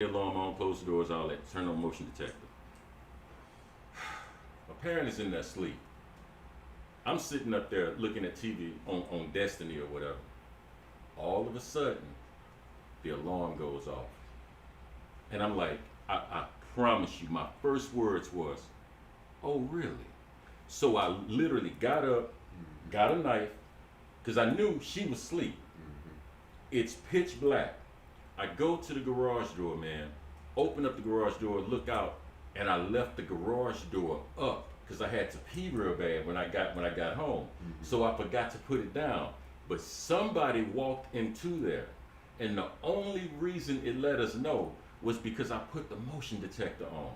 alarm on, close the doors, all that, turn on motion detector. My parent is in there asleep. I'm sitting up there looking at TV on Destiny or whatever. All of a sudden, the alarm goes off. And I'm like, I promise you, my first words was, oh, really? So I literally got up, got a knife, because I knew she was asleep. It's pitch black. I go to the garage door, man, open up the garage door, look out, and I left the garage door up because I had to pee real bad when I got home. So I forgot to put it down. But somebody walked into there, and the only reason it let us know was because I put the motion detector on.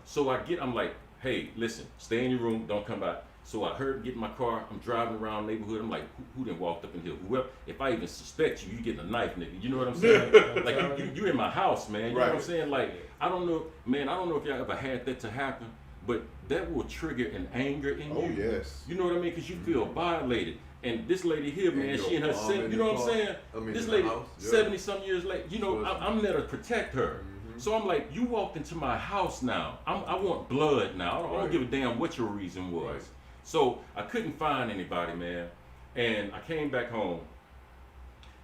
So I'm like, hey, listen, stay in your room, don't come back. So I get in my car, I'm driving around the neighborhood, I'm like, who done walked up in here? Whoever, if I even suspect you, you getting a knife, nigga. You know what I'm saying? Like, you in my house, man. You know what I'm saying? Like, I don't know if y'all ever had that to happen, but that will trigger an anger in you. Oh, yes. You know what I mean? Because you feel violated. And this lady here, man, she in her 70s, you know what I'm saying? This lady, 70-some years later, you know, I'm there to protect her. So I'm like, you walked into my house now. I want blood now. I don't give a damn what your reason was. Right. So I couldn't find anybody, man. And I came back home,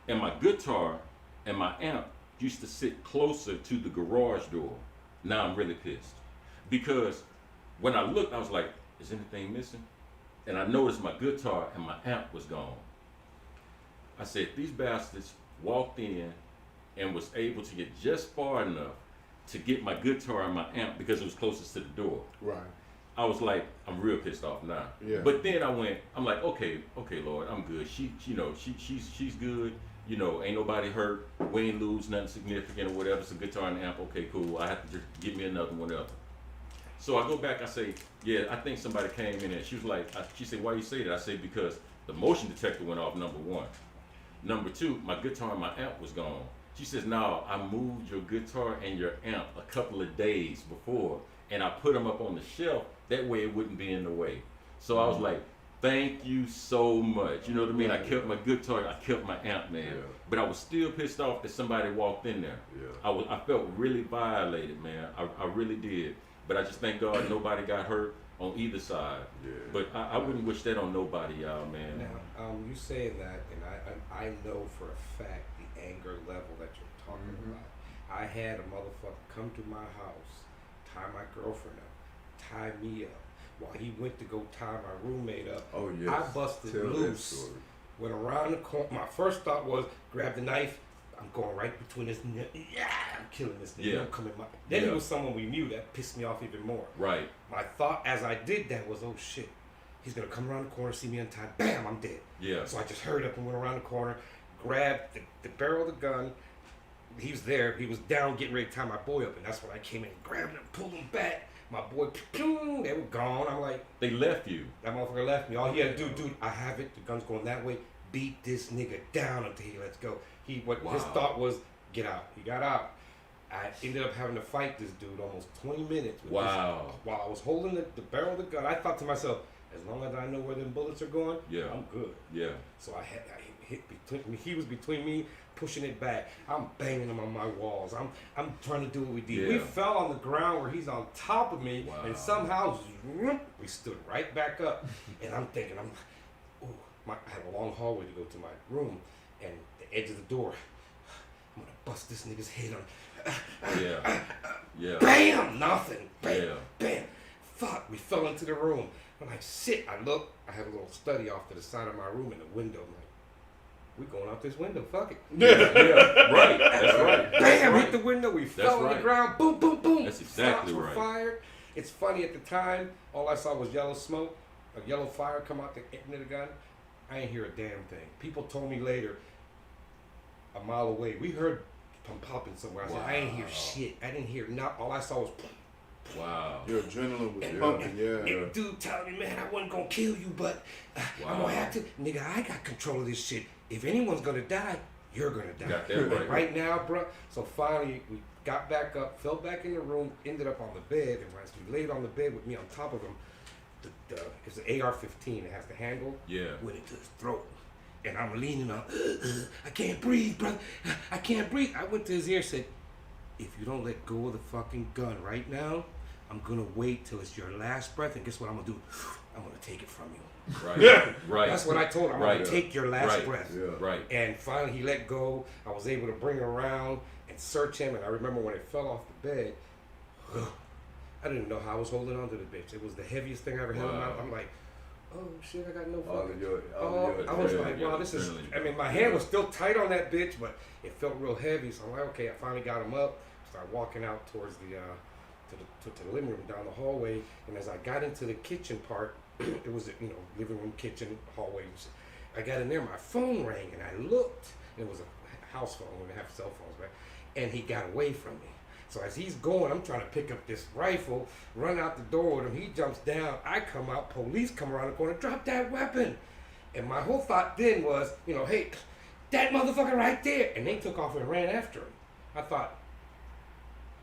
and my guitar and my amp used to sit closer to the garage door. Now I'm really pissed. Because when I looked, I was like, is anything missing? And I noticed my guitar and my amp was gone. I said, these bastards walked in and was able to get just far enough to get my guitar and my amp because it was closest to the door. Right. I was like, I'm real pissed off now. Yeah. But then I'm like, okay, Lord, I'm good. She's good. You know, ain't nobody hurt. We ain't lose nothing significant or whatever. It's a guitar and amp. Okay, cool. I have to just get me another one up. So I go back. I say, yeah, I think somebody came in and she was like, she said, why you say that? I said, because the motion detector went off, number one. Number two, my guitar and my amp was gone. She says, no, I moved your guitar and your amp a couple of days before, and I put them up on the shelf. That way it wouldn't be in the way. So I was like, thank you so much. You know what I mean? I kept my guitar, I kept my amp, man. Yeah. But I was still pissed off that somebody walked in there. Yeah. I felt really violated, man. I really did. But I just thank God nobody got hurt on either side. Yeah. But I wouldn't wish that on nobody, y'all, man. Now, you saying that, and I know for a fact the anger level that you're talking about. I had a motherfucker come to my house, tie my girlfriend up, tie me up, while he went to go tie my roommate up. Oh, yes. I busted loose, went around the corner. My first thought was, grab the knife, I'm going right between this nigga. Yeah, I'm killing this nigga. Yeah. Then it was someone we knew that pissed me off even more. Right. My thought as I did that was, oh shit, he's gonna come around the corner, see me untied, bam, I'm dead. Yeah. So I just hurried up and went around the corner, grabbed the barrel of the gun. He was there, he was down getting ready to tie my boy up, and that's when I came in and grabbed him, pulled him back. My boy, they were gone. I'm like, they left you. That motherfucker left me. All he had to do, dude, I have it. The gun's going that way. Beat this nigga down until he lets go. His thought was, get out. He got out. I ended up having to fight this dude almost 20 minutes. With this, while I was holding the barrel of the gun, I thought to myself, as long as I know where them bullets are going, I'm good. Yeah. So I hit between me. He was between me, pushing it back. I'm banging him on my walls. I'm trying to do what we did. Yeah. We fell on the ground where he's on top of me, and somehow we stood right back up. And I'm thinking, I had a long hallway to go to my room, and the edge of the door. I'm gonna bust this nigga's head on. Yeah. Bam! Nothing. Bam. Yeah. Bam. Fuck. We fell into the room. I'm like, shit. I look. I have a little study off to the side of my room in the window. I'm like, we going out this window. Fuck it. Yeah. Right. That's right. Bam! Hit the window. We fell on the ground. Boom, boom, boom. That's exactly right. Fired. It's funny, at the time, all I saw was yellow smoke, a yellow fire come out the end of the gun. I ain't hear a damn thing. People told me later, a mile away, we heard them popping somewhere. I said, I ain't hear shit. I didn't hear nothing. All I saw was wow. Your adrenaline was pumping, And dude telling me, man, I wasn't gonna kill you, but I'm gonna have to. Nigga, I got control of this shit. If anyone's gonna die, you're gonna die. Got that right now, bro. So finally, we got back up, fell back in the room, ended up on the bed, and once we laid on the bed with me on top of him, it's an AR-15. It has the handle. Yeah. Went into his throat. And I'm leaning on, I can't breathe, brother. I can't breathe. I went to his ear and said, if you don't let go of the fucking gun right now, I'm gonna wait till it's your last breath, and guess what I'm gonna do? I'm gonna take it from you. Right. Right. That's what I told him. I'm Right. gonna take your last Right. breath. Yeah. Right. And finally he let go. I was able to bring him around and search him, and I remember when it fell off the bed, I didn't know how I was holding on to the bitch. It was the heaviest thing I ever held in my life. I'm like, oh shit, I got no fucking. I was like, wow, this is. I mean, my hand was still tight on that bitch, but it felt real heavy. So I'm like, okay, I finally got him up. Started walking out towards the to the living room down the hallway, and as I got into the kitchen part, it was living room, kitchen, hallway. I got in there, my phone rang, and I looked. And it was a house phone. We didn't have cell phones, right? And he got away from me. So as he's going, I'm trying to pick up this rifle, run out the door with him. He jumps down. I come out. Police come around the corner. Drop that weapon. And my whole thought then was, hey, that motherfucker right there. And they took off and ran after him. I thought,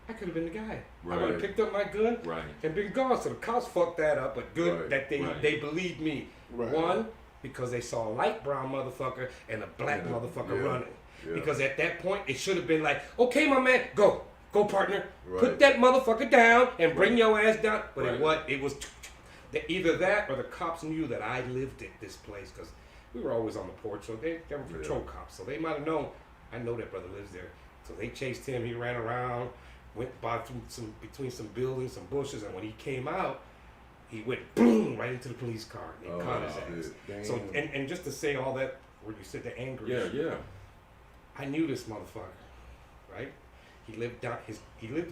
I could have been the guy. Right. I would have picked up my gun and been gone. So the cops fucked that up, but good that they believed me. Right. One, because they saw a light brown motherfucker and a black motherfucker running. Yeah. Because at that point, it should have been like, okay, my man, go. Go, partner. Right. Put that motherfucker down and bring your ass down. But it was either that or the cops knew that I lived at this place because we were always on the porch. So they were patrol cops. So they might have known, I know that brother lives there. So they chased him. He ran around, went by between some buildings, some bushes. And when he came out, he went boom right into the police car. And they caught his ass. Damn. So, and just to say all that, where you said the anger. Yeah. I knew this motherfucker, right? He lived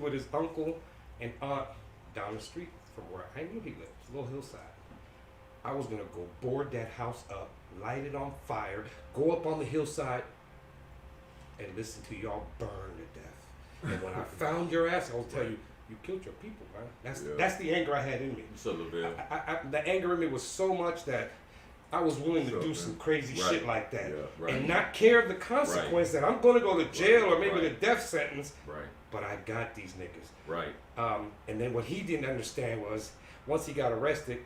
with his uncle and aunt down the street from where I knew he lived, a little hillside. I was gonna go board that house up, light it on fire, go up on the hillside, and listen to y'all burn to death. And when I found your ass, I will tell you, you killed your people, man. That's the anger I had in me. The anger in me was so much that I was willing to do some crazy shit like that and not care of the consequence that I'm going to go to jail or maybe the death sentence. Right. But I got these niggas. Right. And then what he didn't understand was once he got arrested,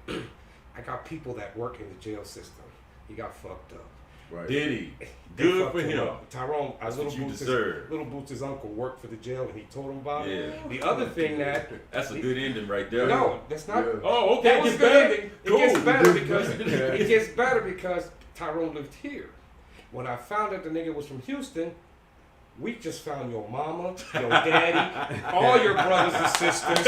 I got people that work in the jail system. He got fucked up. Right. Did he? Good for him. Tyrone, Little Boots' uncle worked for the jail, and he told him about it. The other thing that's a good ending right there. No, that's not. Yeah. Oh, okay. That was good ending. It gets better because Tyrone lived here. When I found out the nigga was from Houston, we just found your mama, your daddy, all your brothers and sisters.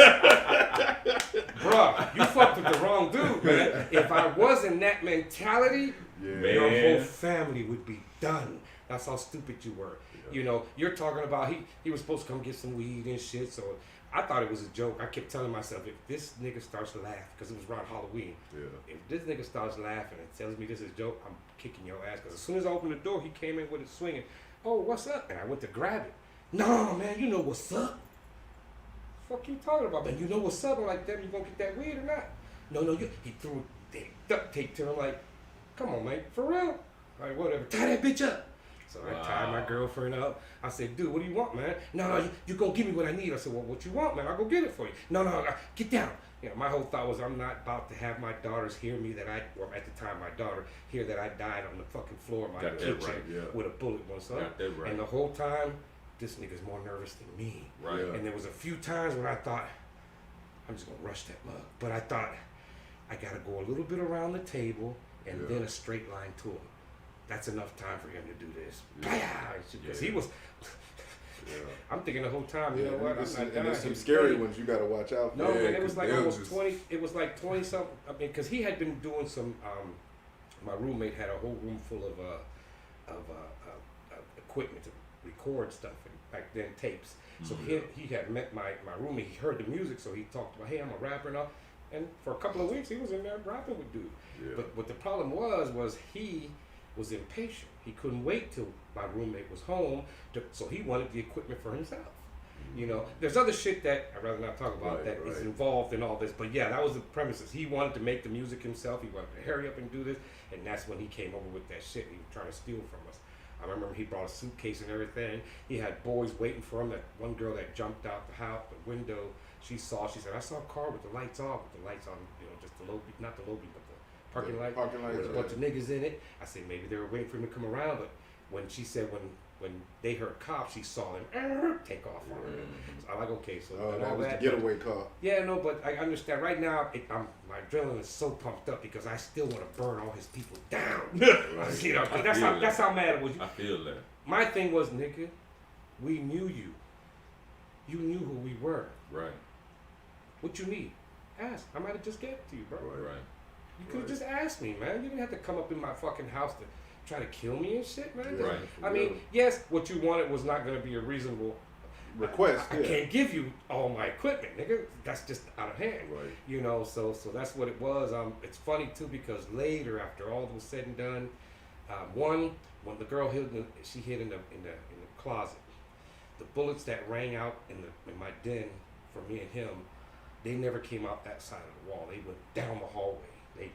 Bruh, you fucked with the wrong dude, man. If I was in that mentality, your whole family would be done. That's how stupid you were. Yeah. You're talking about he was supposed to come get some weed and shit, so I thought it was a joke. I kept telling myself, if this nigga starts to laugh, because it was around Halloween, if this nigga starts laughing and tells me this is a joke, I'm kicking your ass. Because as soon as I opened the door, he came in with it swinging. Oh, what's up? And I went to grab it. No, man, you know what's up. Fuck you talking about, man? You know what's up? I'm like, damn, you gonna get that weed or not? No, he threw duct tape to him like, come on, man, for real? All right, whatever, tie that bitch up. So I tied my girlfriend up. I said, dude, what do you want, man? No, you gonna give me what I need. I said, well, what you want, man? I'll go get it for you. No, get down. My whole thought was I'm not about to have my daughters hear me or at the time my daughter, hear that I died on the fucking floor of my kitchen with a bullet once up. And the whole time, this nigga's more nervous than me. Right. And there was a few times when I thought, I'm just gonna rush that mug. But I thought, I gotta go a little bit around the table and then a straight line to him. That's enough time for him to do this. Because he was... I'm thinking the whole time, you know what? And there's some scary ones you got to watch out for. No, man, it was like almost 20. It was like 20 something. I mean, because he had been doing some. My roommate had a whole room full of equipment to record stuff, and back then tapes. So he had met my roommate. He heard the music, so he talked about, hey, I'm a rapper and all. And for a couple of weeks, he was in there rapping with dude. Yeah. But what the problem was he was impatient. He couldn't wait till my roommate was home, so he wanted the equipment for himself. There's other shit that I'd rather not talk about is involved in all this, but yeah, that was the premises. He wanted to make the music himself. He wanted to hurry up and do this, and that's when he came over with that shit he was trying to steal from us. I remember he brought a suitcase and everything. He had boys waiting for him. That one girl that jumped out the house, the window, she said, I saw a car with the lights off, just the low beat, not the low beat, but the parking light. With a bunch of niggas in it. I said maybe they were waiting for him to come around, but when she said when when they heard cops, he saw them take off on her. So I'm like, okay, so and that all was that. the getaway car. Yeah, no, but I understand. Right now, my adrenaline is so pumped up because I still want to burn all his people down. Right. You know, that's how mad it was. I feel that. My thing was, nigga, we knew you. You knew who we were. Right. What you need? Ask. I might have just gave it to you, bro. Right. You could have just asked me, man. You didn't have to come up in my fucking house to try to kill me and shit, man. Yeah, right. I mean, yes, what you wanted was not going to be a reasonable request. I can't give you all my equipment, nigga. That's just out of hand. Right. You know, so that's what it was. It's funny too because later, after all was said and done, when the girl hid in the closet, the bullets that rang out in my den for me and him, they never came out that side of the wall. They went down the hallway. They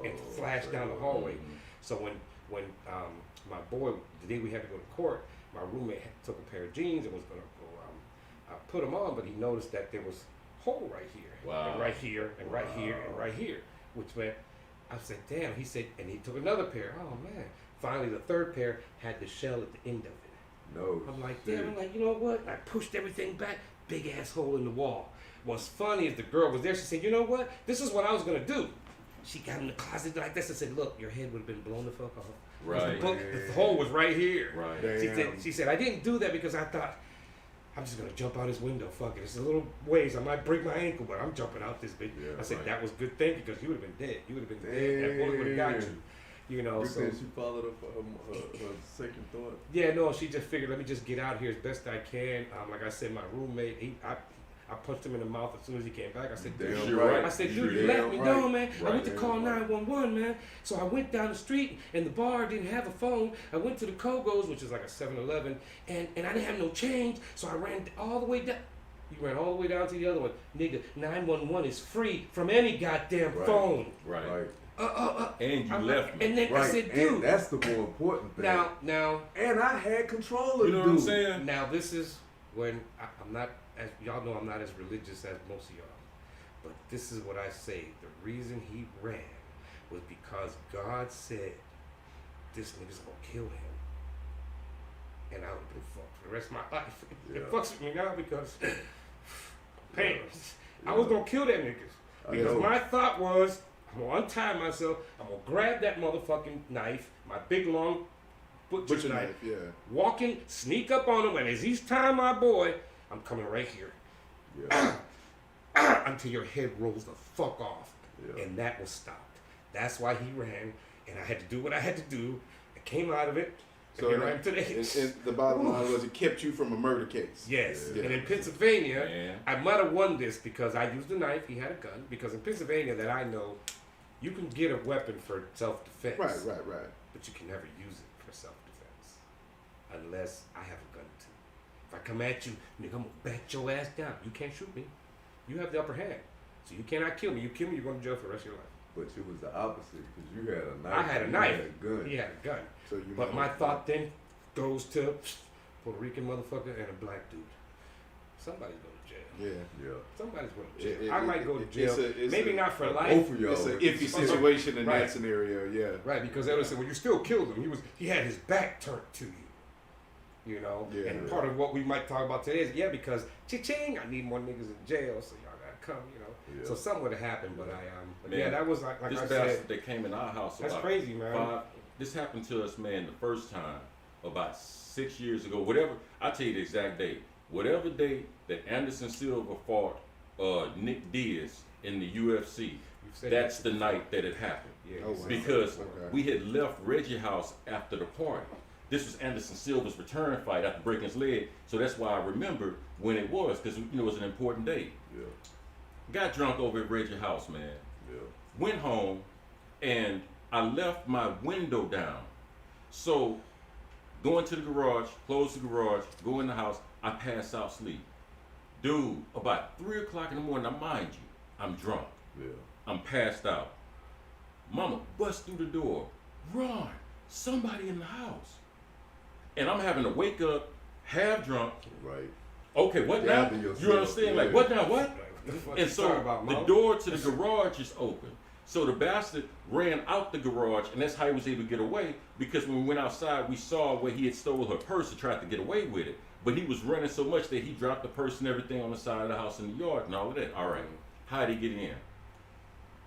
and flashed down the hallway. So when my boy, the day we had to go to court, my roommate took a pair of jeans and was gonna go put them on, but he noticed that there was a hole right here, and right here, and right here, and right here, which meant I said, damn. He said, and he took another pair. Oh man! Finally, the third pair had the shell at the end of it. No. I'm like, damn. I'm like, you know what? I pushed everything back. Big ass hole in the wall. What's funny is the girl was there. She said, you know what? This is what I was gonna do. She got in the closet like this and said, look, your head would have been blown the fuck off. Right. The hole was right here. Right. She said, I didn't do that because I thought, I'm just going to jump out this window. Fuck it. It's a little ways. I might break my ankle, but I'm jumping out this bitch. Yeah, I said, that was a good thing because you would have been dead. You would have been dead. That bullet would have got you. You know, because she followed up her second thought. Yeah, no, she just figured, let me just get out here as best I can. Like I said, my roommate, I punched him in the mouth as soon as he came back. I said, dude, right. I said, dude, you let me know, man. I went to call 911, man. So I went down the street, and the bar didn't have a phone. I went to the Kogo's, which is like a 7-Eleven, and I didn't have no change. So I ran all the way down. You ran all the way down to the other one. Nigga, 911 is free from any goddamn phone. Right. And you left me. And then I said, dude. And that's the more important thing. Now. And I had control of you know what I'm saying? Now, this is when I'm not, as y'all know, I'm not as religious as most of y'all. But this is what I say. The reason he ran was because God said, this nigga's gonna kill him. And I would have been fucked for the rest of my life. It fucks with me now because pain. I was gonna kill that niggas. Because my thought was, I'm gonna untie myself, I'm gonna grab that motherfucking knife, my big long butcher knife, walk in, sneak up on him, and as he's tying my boy, I'm coming right here. Until your head rolls the fuck off. And that was stopped. That's why he ran, and I had to do what I had to do. I came out of it. So and the bottom line was it kept you from a murder case. Yes. And in Pennsylvania, I might have won this because I used a knife, he had a gun. Because in Pennsylvania that I know, you can get a weapon for self-defense. Right. But you can never use it for self-defense. Unless I have a gun too. If I come at you, nigga, I'm gonna bat your ass down. You can't shoot me. You have the upper hand. So you cannot kill me. You kill me, you're going to jail for the rest of your life. But it was the opposite because you had a knife. I had a knife. Had a gun. He had a gun. So but my thought then goes to Puerto Rican motherfucker and a black dude. Somebody's going to jail. Yeah. Somebody's going to jail. I might go to jail. Maybe not for life. Both of y'all. It's an iffy situation in that scenario. Yeah. Right, because they would say, well, you still killed him. He had his back turned to you. You know, and part of what we might talk about today is because cha-ching, I need more niggas in jail, so y'all gotta come, you know. So something would have happened, but man, that was like this I bastard said. that came in our house. That's crazy, man. This happened to us, man, the first time about 6 years ago. Whatever, I'll tell you the exact date. Whatever date that Anderson Silva fought Nick Diaz in the UFC, that's the night that it happened. Yeah, because we had left Reggie house after the party. This was Anderson Silva's return fight after breaking his leg, so that's why I remember when it was, because it was an important date. Yeah. Got drunk over at Reggie house, man. Yeah. Went home, and I left my window down. So, going to the garage, close the garage, go in the house, I pass out sleep. Dude, about 3 o'clock in the morning, now mind you, I'm drunk. Yeah. I'm passed out. Mama busts through the door. Ron, somebody in the house. And I'm having to wake up, half drunk. Right. Okay, what now? You understand? Like, what now? What? And so the door to the garage is open. So the bastard ran out the garage, and that's how he was able to get away, because when we went outside, we saw where he had stole her purse and tried to get away with it. But he was running so much that he dropped the purse and everything on the side of the house in the yard and all of that. All right, how did he get in?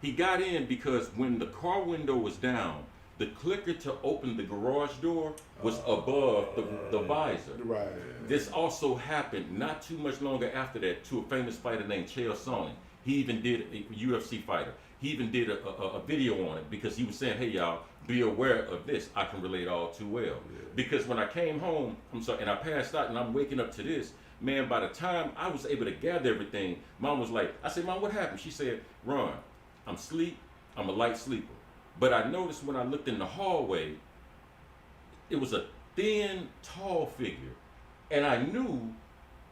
He got in because when the car window was down, the clicker to open the garage door was above the visor. Right. This also happened not too much longer after that to a famous fighter named Chael Sonnen. He even did a UFC fighter. He even did a video on it because he was saying, hey y'all, be aware of this. I can relate all too well. Yeah. Because when I came home, and I passed out and I'm waking up to this, man, by the time I was able to gather everything, Mom was like, I said, Mom, what happened? She said, Ron, I'm asleep. I'm a light sleeper. But I noticed when I looked in the hallway, it was a thin, tall figure. And I knew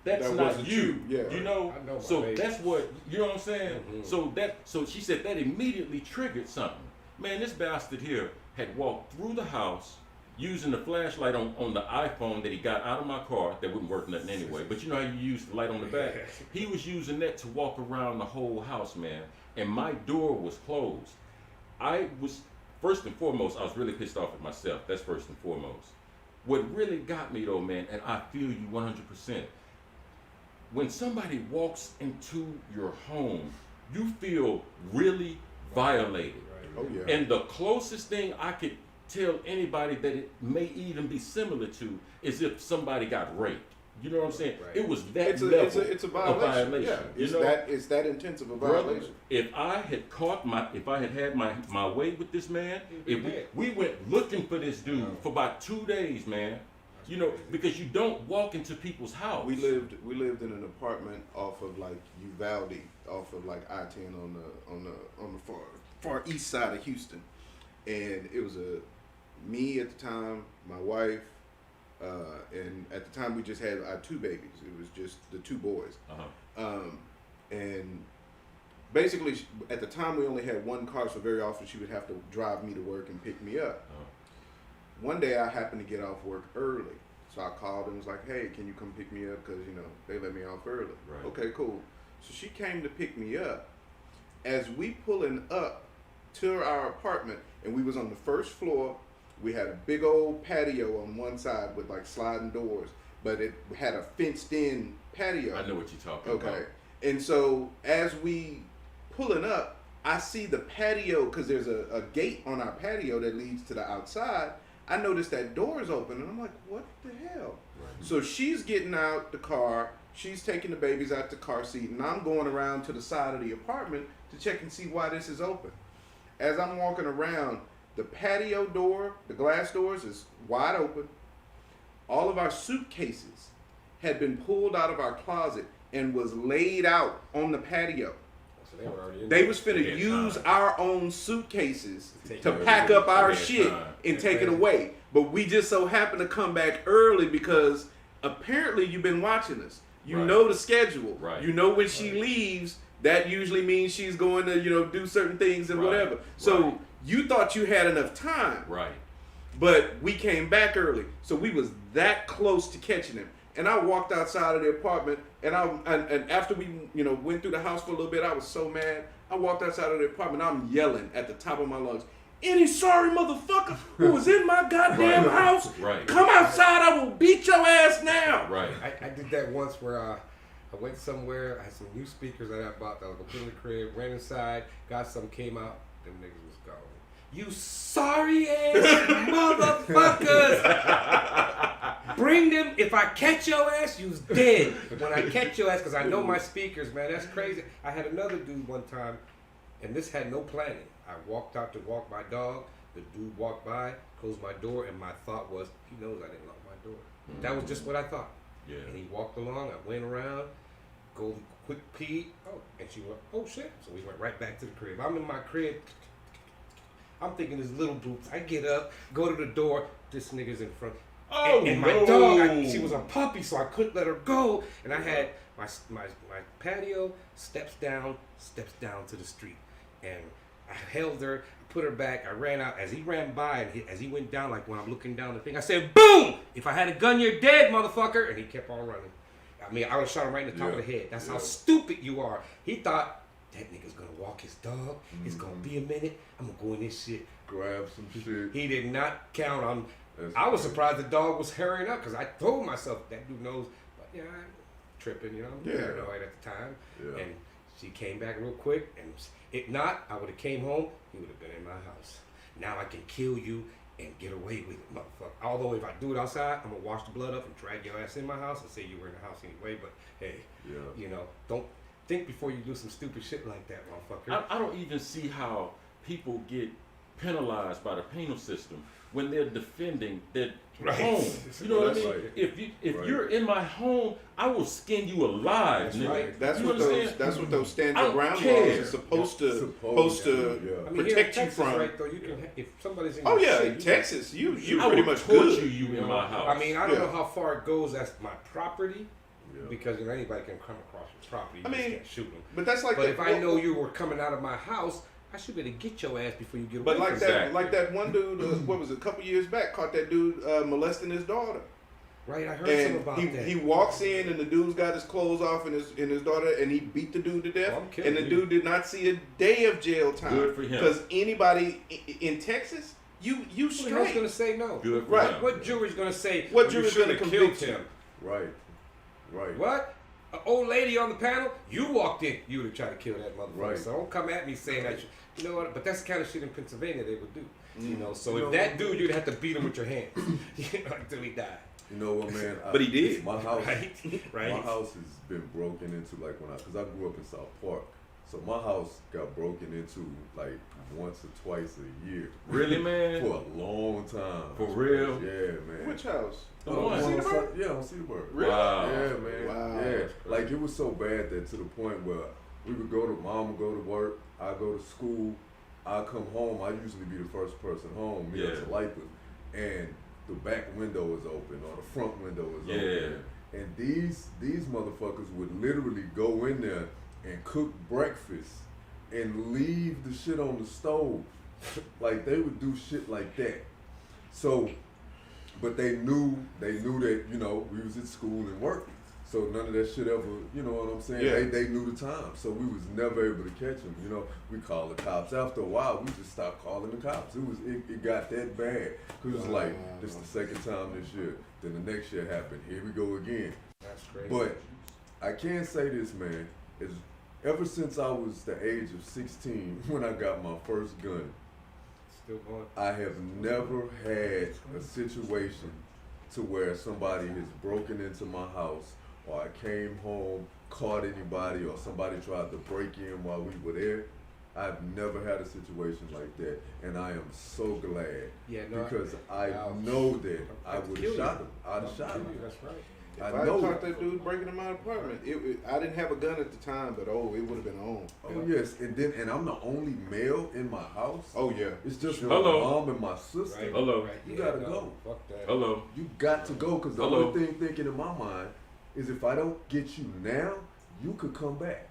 that's that not you. Yeah. You know? I know So baby. that's what, you know what I'm saying? Mm-hmm. So she said that immediately triggered something. Man, this bastard here had walked through the house using the flashlight on the iPhone that he got out of my car that wouldn't work nothing anyway. But you know how you use the light on the back? He was using that to walk around the whole house, man. And my door was closed. I was, first and foremost, I was really pissed off at myself. That's first and foremost. What really got me though, man, and I feel you 100%, when somebody walks into your home, you feel really violated. Oh yeah. And the closest thing I could tell anybody that it may even be similar to is if somebody got raped. You know what I'm saying? Right. It was that It's level a violation. Yeah. You It's know? it's that intense of a Brother, violation. if I had had my way with this man, if we went looking for this dude for about 2 days, man. You know, because you don't walk into people's house. We lived in an apartment off of like Uvalde, off of like I-10 on the far east side of Houston, and it was me at the time, my wife, and at the time we just had our 2 babies. It was just the 2 boys, and basically at the time we only had 1 car, so very often she would have to drive me to work and pick me up. One day I happened to get off work early, so I called and was like, hey, can you come pick me up, because you know they let me off early. Right. Okay, cool. So she came to pick me up. As we pulling up to our apartment, and we was on the first floor, we had a big old patio on one side with like sliding doors, but it had a fenced in patio. I know what you're talking about. Okay. And so as we pulling up, I see the patio, because there's a gate on our patio that leads to the outside. I noticed that door is open, and I'm like, what the hell? Right. So she's getting out the car, she's taking the babies out the car seat, and I'm going around to the side of the apartment to check and see why this is open. As I'm walking around, the patio door, the glass doors is wide open. All of our suitcases had been pulled out of our closet and was laid out on the patio. So they was finna use our own suitcases to pack up our shit and take it away. But we just so happened to come back early because apparently you've been watching us. You know the schedule. Right. You know when she leaves, that usually means she's going to, do certain things and whatever. So you thought you had enough time. Right. But we came back early. So we was that close to catching him. And I walked outside of the apartment, and after we, went through the house for a little bit, I was so mad. I walked outside of the apartment, I'm yelling at the top of my lungs, any sorry motherfucker who was in my goddamn house, come outside, I will beat your ass now. Right. I did that once where I went somewhere, I had some new speakers that I bought that I was gonna put in the crib, ran inside, got some, came out, them niggas was gone. You sorry ass motherfuckers! Bring them. If I catch your ass, you's dead. When I catch your ass, because I know my speakers, man, that's crazy. I had another dude one time, and this had no planning. I walked out to walk my dog. The dude walked by, closed my door, and my thought was, he knows I didn't lock my door. Mm-hmm. That was just what I thought. Yeah. And he walked along. I went around, go quick pee. Oh, and she went, oh shit. So we went right back to the crib. I'm in my crib. I'm thinking this little boots. I get up, go to the door. This nigga's in front. Oh, and my dog, she was a puppy, so I couldn't let her go. And I had my patio, steps down to the street. And I held her, put her back, I ran out. As he ran by, and as he went down, like when I'm looking down the thing, I said, boom! If I had a gun, you're dead, motherfucker! And he kept on running. I mean, I would have shot him right in the top of the head. That's how stupid you are. He thought that nigga's gonna walk his dog. It's gonna be a minute. I'm gonna go in this shit. Grab some shit. He did not count on. That's I was crazy. surprised the dog was hurrying up because I told myself that dude knows. But yeah, I'm tripping, you know. I'm paranoid at the time. Yeah. And she came back real quick. And if not, I would have came home. He would have been in my house. Now I can kill you and get away with it, motherfucker. Although if I do it outside, I'm gonna wash the blood up and drag your ass in my house and say you were in the house anyway. But hey, you know, don't think before you do some stupid shit like that, motherfucker. I don't even see how people get penalized by the penal system when they're defending their home. You know what I mean? Right. If you're in my home, I will skin you alive, That's nigga. right. That's You what understand? those. That's what those stand I your don't ground care. laws are supposed to I mean, here in protect you Texas, from. right? Though you can, if somebody's in Oh your yeah, shit, in you Texas, you I pretty will much torture good. you in my house. I mean, I don't know Yeah. how far it goes. That's my property. Yeah. Because you know, anybody can come across your property. You I just mean, can't shoot them. But that's like. But the, if I know you were coming out of my house, I should be able to get your ass before you get away But like from that, Exactly. like that one dude, what was it, a couple years back, caught that dude molesting his daughter. Right, I heard something And about that. he walks in and the dude's got his clothes off and his daughter, and he beat the dude to death. Oh, I'm killing and the you. dude did not see a day of jail time. Good for him. Because anybody in Texas, you Who the hell's straight. gonna say no? Good for Right. him. What jury's gonna say? What "Well, jury's you gonna shouldn't have killed convict you?" him? Right. Right. What? An old lady on the panel? You walked in. You would have tried to kill that motherfucker. Right. So don't come at me saying that. You know what? But that's the kind of shit in Pennsylvania they would do. You know. So You if know- that dude, you'd have to beat him with your hands, you know, until he died. You know what, man? But he did. My house, Right. Right. my house has been broken into like because I grew up in South Park, so my house got broken into like once or twice a year. Really, man? For a long time. For real? Yeah, man. Which house? The Oh, one. on Cedarburg? Yeah, on Cedarburg. Really? Wow. Yeah, man. Wow. Yeah. That's crazy. Like it was so bad that to the point where we would mom would go to work, I go to school, I come home, I usually be the first person home, me Yeah. as a lifer, and the back window is open or the front window is open. And these motherfuckers would literally go in there and cook breakfast and leave the shit on the stove. Like they would do shit like that. So, but they knew that, you know, we was at school and working. So none of that shit ever, you know what I'm saying? Yeah. They knew the time. So we was never able to catch them. You know, we called the cops. After a while, we just stopped calling the cops. It got that bad. Cause it was like, this is the second time this year. Then the next year happened. Here we go again. That's crazy. But I can say this, man, is ever since I was the age of 16 when I got my first gun, Still going. I have never had a situation to where somebody has broken into my house or I came home, caught anybody, or somebody tried to break in while we were there. I've never had a situation like that, and I am so glad Yeah, no, because I I'll- know that I I'd would kill have you. shot him. I'd have shot Kill him. you, That's right. If I I know caught it. that dude breaking in my apartment, I didn't have a gun at the time, but it would have been on. Oh yes, and I'm the only male in my house. Oh yeah. It's just Sure. my Hello. mom and my sister. Right. Hello. Right. You Yeah, gotta no, go. Fuck that. Hello. You got to go because the Hello. only thing thinking in my mind is if I don't get you now, you could come back.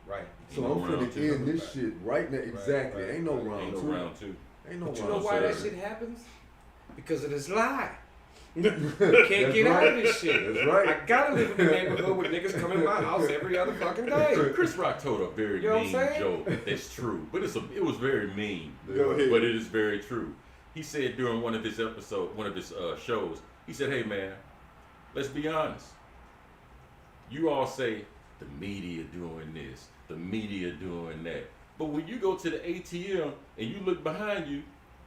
Right. So Ain't I'm no finna round two. end this shit right now. Exactly. right, Ain't no right. round Ain't no two. round two. Ain't no But you round know why two. that shit happens? Because of this lie. You can't That's get out of right. this shit. That's right. I gotta live in the neighborhood with niggas come in my house every other fucking day. Chris Rock told a very You know what I'm mean saying? joke. That's true, but it was very mean. Go ahead. But it is very true. He said during one of his shows, he said, "Hey man, let's be honest. You all say the media doing this, the media doing that, but when you go to the ATM and you look behind you,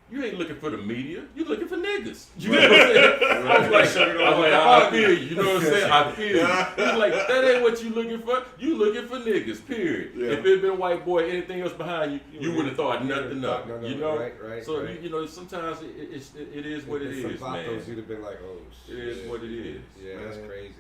you ain't looking for the media. You looking for niggas. You know what I'm saying? I was like, I feel you. You know what I'm saying? I feel you. He's like, that ain't what you looking for. You looking for niggas. Period. Yeah. If it been white boy, anything else behind you, you would have thought nothing of it. You know? Right. So right. you know, sometimes it is what it If is, some man. vatos, you'd have been like, oh shit. It is what it is. Yeah, that's Man. crazy.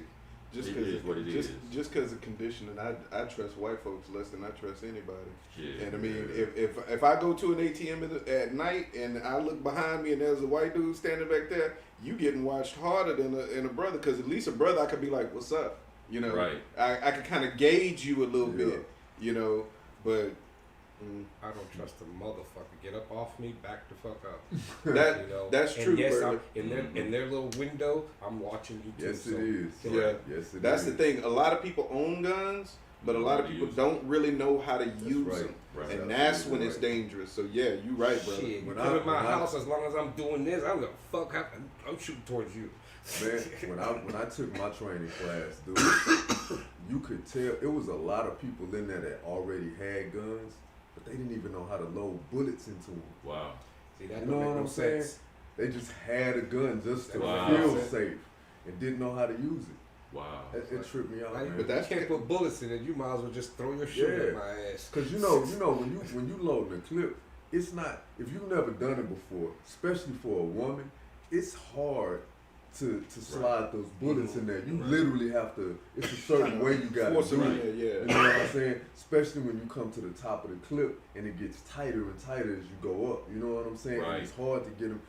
Just It because is what it is. Just because of conditioning, I trust white folks less than I trust anybody. Yeah. And I mean, if I go to an ATM at night and I look behind me and there's a white dude standing back there, you getting watched harder than a brother, because at least a brother I could be like, "What's up?" You know, Right. I could kind of gauge you a little Yeah. bit, you know. But I don't trust a motherfucker. Get up off me, back the fuck up. That's true. And yes, Bert. in their little window, I'm watching you too. Yes, it is. Yeah. Yes, it That's is. the thing. A lot of people own guns, but a lot of people don't really know how to use right. them, Right. and That's that's when it's absolutely dangerous. So yeah, you right, brother. Shit, you When come I- in my when I- house, as long as I'm doing this, I'm gonna fuck up. I'm shooting towards you. Man, when I took my training class, dude, you could tell it was a lot of people in there that already had guns, but they didn't even know how to load bullets into them. Wow. See, that You don't know make what no I'm saying? sense. They just had a gun just to Wow. feel safe and didn't know how to use it. Wow. It tripped me out, Now, man. But that's you can't put bullets in it. You might as well just throw your shit Yeah. at my ass. Cause you know when you load the clip, it's not if you've never done it before, especially for a woman, it's hard to slide those bullets in there. You literally have to. It's a certain way you gotta Force do them in it. there, yeah. You know what I'm saying? Especially when you come to the top of the clip and it gets tighter and tighter as you go up. You know what I'm saying? Right. And it's hard to get them.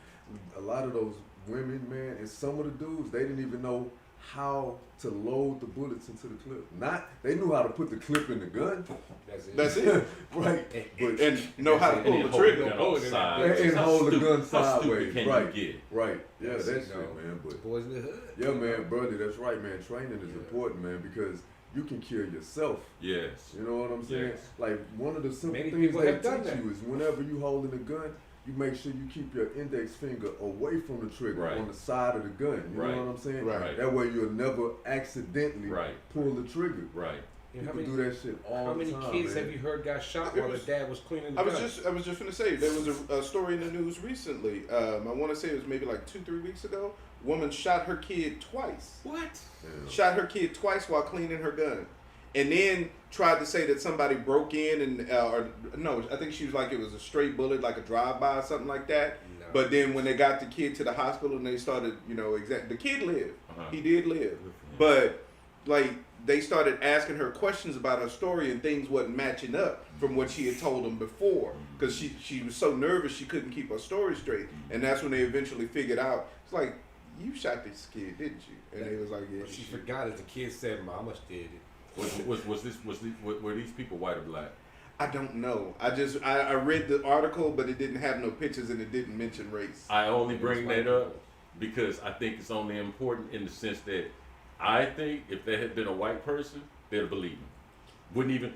A lot of those women, man, and some of the dudes, they didn't even know how to load the bullets into the clip. They knew how to put the clip in the gun. That's it. Right. But And know how to And pull then the hold the trigger. gun Oh, on the side. and How hold the stupid- gun How stupid sideways. can Right. you get? Right. Yeah, Yes, that's you it, know. man. But Boys in the hood. yeah, man, brother, that's right, man. Training is Yeah. important, man, because you can kill yourself. Yes. You know what I'm saying? Yes. Like one of the simple Many things people they have done teach that. you is whenever you holding a gun, you make sure you keep your index finger away from the trigger Right. on the side of the gun. You Right. know what I'm saying? Right. That way you'll never accidentally Right. pull the trigger. Right. You know, People do that shit all how the many time. kids man. have you heard got shot It while was- their dad was cleaning the I was gun? just gonna say there was a story in the news recently. I want to say it was maybe like 2-3 weeks ago. Woman shot her kid twice. What? Yeah. Shot her kid twice while cleaning her gun, and then tried to say that somebody broke in and or no, I think she was like it was a straight bullet, like a drive-by or something like that. No. But then when they got the kid to the hospital and they started, the kid lived. Uh-huh. He did live, but like they started asking her questions about her story and things wasn't matching up from what she had told them before because she was so nervous she couldn't keep her story straight, and that's when they eventually figured out it's like you shot this kid, didn't you? And they was like, yeah. What she forgot is the kid said, "Mama did it." Were these people white or black? I don't know. I read the article, but it didn't have no pictures and it didn't mention race. I only It was bring white that up people. because I think it's only important in the sense that I think if there had been a white person, they'd have believed him. Wouldn't even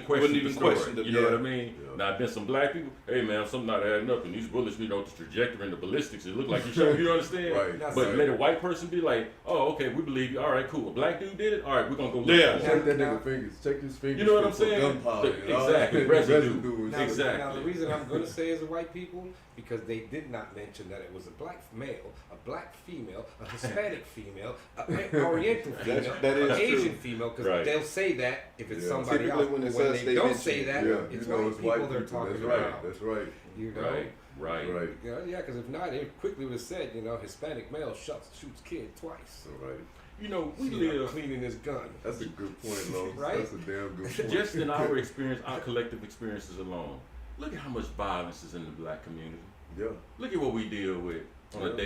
question Wouldn't the even story. question it, You know yeah. what I mean? Yeah. Now, I've been some black people. Hey man, something not adding up, and these bullets, the trajectory and the ballistics. It looked like you shot. You understand? Right. That's But right. let a white person be like, oh, okay, we believe you. All right, cool. A black dude did it. All right, we're gonna go look. Yeah. for it. Check that Now- nigga fingers. Check his fingers. You know what I'm for saying? Gunpowder. and all Exactly. that. Residue. Now, Exactly. Now, the reason I'm going to say is the white people, because they did not mention that it was a black male, a black female, a Hispanic female, an Oriental female, that is an true. Asian female, because Right. they'll say that if it's Yeah. somebody Typically else. when it's When us, they they don't mention say it. that, Yeah, it's you know white it's people white they're people. talking That's about. right. That's right. You know? Right. Right. Right. Yeah, because if not, it quickly would have said, Hispanic male shoots kid twice. All right. You know, we See, I'm live cleaning his gun. That's a good point, Lo. Right? That's a damn good point. just in our experience, our collective experiences alone. Look at how much violence is in the black community. Yeah. Look at what we deal with on a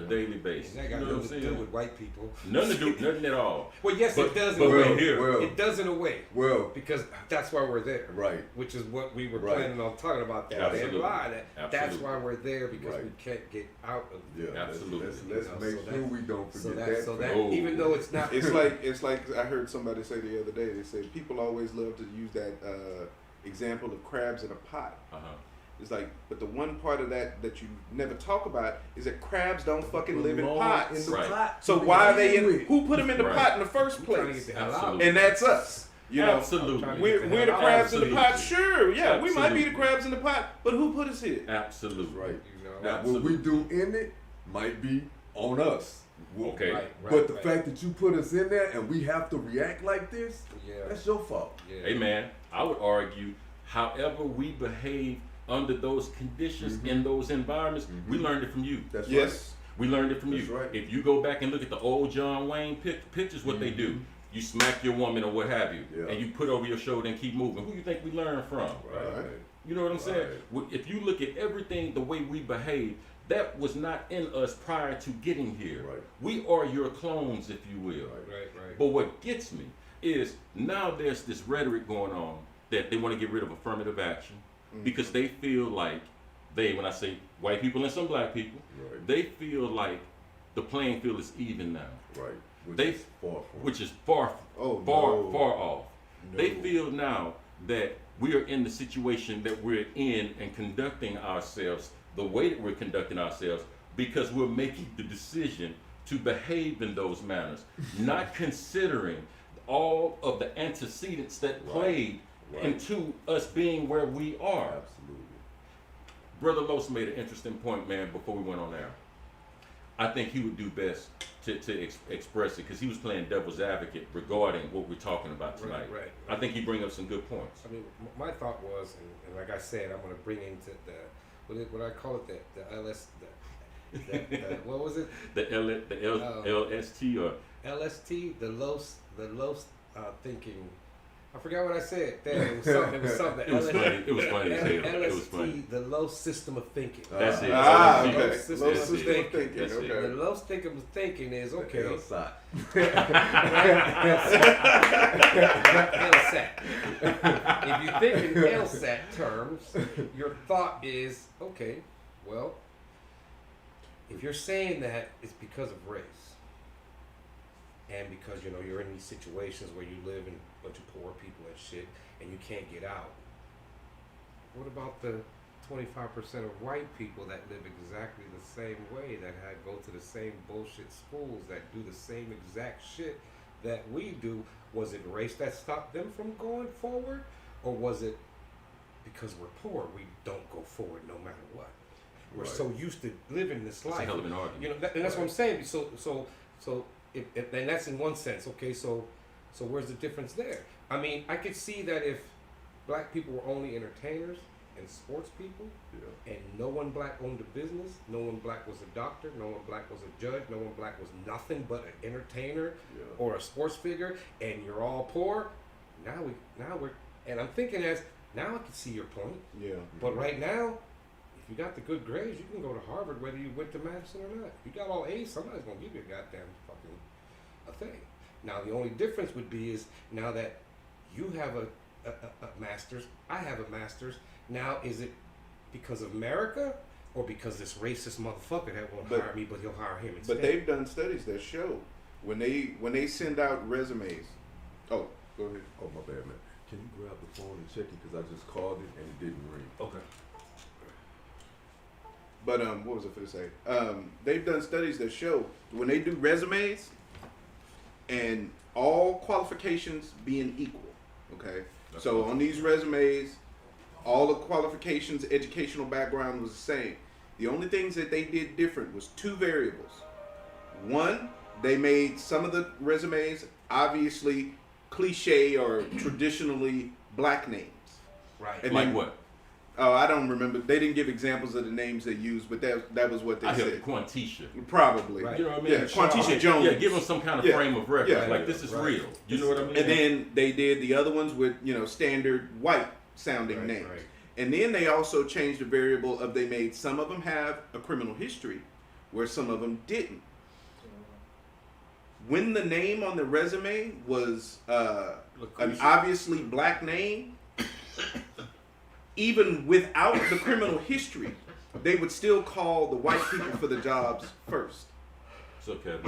daily basis. And that You got know what I'm nothing to do saying? with white people. Nothing at all. Well, yes, But- it does in but a we're way. here. Well, It does in a way. well, Because that's why we're there. right. Which is what we were Right. planning on talking about that. Absolutely. That's Absolutely. why we're there, because Right. we can't get out of Yeah. Absolutely. Let's You know, make so sure that- we don't So forget that, so fact. that, Oh. even though it's not, It's like I heard somebody say the other day. They said people always love to use that example of crabs in a pot. Uh-huh. It's like, but the one part of that you never talk about is that crabs don't fucking live in Belong pots. in the Right. pot. So why are they in? With. Who put them in the Right. pot in the first I'm trying to get place? the hell out. Absolutely. And that's us. You know, Absolutely. I'm we're the crabs in the pot. Absolutely. Sure, yeah, we might be the Absolutely. crabs in the pot, but who put us here? Absolutely. Right. You know, Now, Absolutely. what we do in it might be on us. Okay. right, right, But the right. fact that you put us in there and we have to react like this, yeah, that's your fault. yeah. Hey man, I would argue, however we behave under those conditions in those environments, we learned it from you. That's Yes. We learned it from That's you. right. If you go back and look at the old John Wayne pictures, what they do, you smack your woman or what have you, Yeah. and you put over your shoulder and keep moving. Who you think we learn from? Right. You know what I'm saying? If you look at everything, the way we behave, that was not in us prior to getting here. Right. We are your clones, if you will. Right, right. But what gets me is now there's this rhetoric going on that they want to get rid of affirmative action because they feel like when I say white people and some black people, Right. they feel like the playing field is even now. Right. Which is far off. No. They feel now that we are in the situation that we're in and conducting ourselves the way that we're conducting ourselves because we're making the decision to behave in those manners, not considering all of the antecedents that played into us being where we are. Absolutely. Brother Los made an interesting point, man, before we went on air. I think he would do best to express it because he was playing devil's advocate regarding what we're talking about tonight. Right. I think he bring up some good points. I mean, my thought was, and like I said, I'm going to bring into what I call it, the LS, what was it? The LST or LST, the low thinking. I forgot what I said. It was something. It was funny. It was funny as hell. It was funny. LST, the low system of thinking. That's it. Okay. Low Low system of thinking. That's it. The low system of thinking is okay. LSAT. LSAT. If you think in LSAT terms, your thought is, okay, well, if you're saying that it's because of race, and because, you know, you're in these situations where you live in a bunch of poor people and shit, and you can't get out, what about the 25% of white people that live exactly the same way, that go to the same bullshit schools, that do the same exact shit that we do? Was it race that stopped them from going forward? Or was it because we're poor, we don't go forward no matter what? We're so used to living this life. It's a hell of an argument. You know, and that's what I'm saying. So and that's in one sense. Okay, so where's the difference there? I mean, I could see that if black people were only entertainers and sports people, and no one black owned a business, no one black was a doctor, no one black was a judge, no one black was nothing but an entertainer or a sports figure, and you're all poor. Now we're, and I'm thinking now I can see your point. Yeah. But right now, if you got the good grades, you can go to Harvard whether you went to Madison or not. If you got all A's, somebody's gonna give you a goddamn fucking a thing. Now the only difference would be is now that you have a master's, I have a master's. Now is it because of America or because this racist motherfucker that won't hire me, but he'll hire him instead? But they've done studies that show when they send out resumes. Oh, go ahead. Oh, my bad, man. Can you grab the phone and check it? Because I just called it and it didn't ring. Okay. But what was I going to say? They've done studies that show when they do resumes and all qualifications being equal. Okay, so on these resumes, all the qualifications, educational background was the same. The only things that they did different was two variables. One, they made some of the resumes obviously cliche or traditionally black names. Right. And Like then, what? Oh, I don't remember. They didn't give examples of the names they used, but that was what they I said. heard Quantisha. Probably. Right. You know what I mean? Yeah, Quantisha Jones. Yeah, give them some kind of frame of reference. Yeah. Like this is real. You know what I mean? And then they did the other ones with, standard white sounding names. Right. And then they also changed the variable of they made some of them have a criminal history where some of them didn't. When the name on the resume was an obviously black name, even without the criminal history, they would still call the white people for the jobs first. It's okay.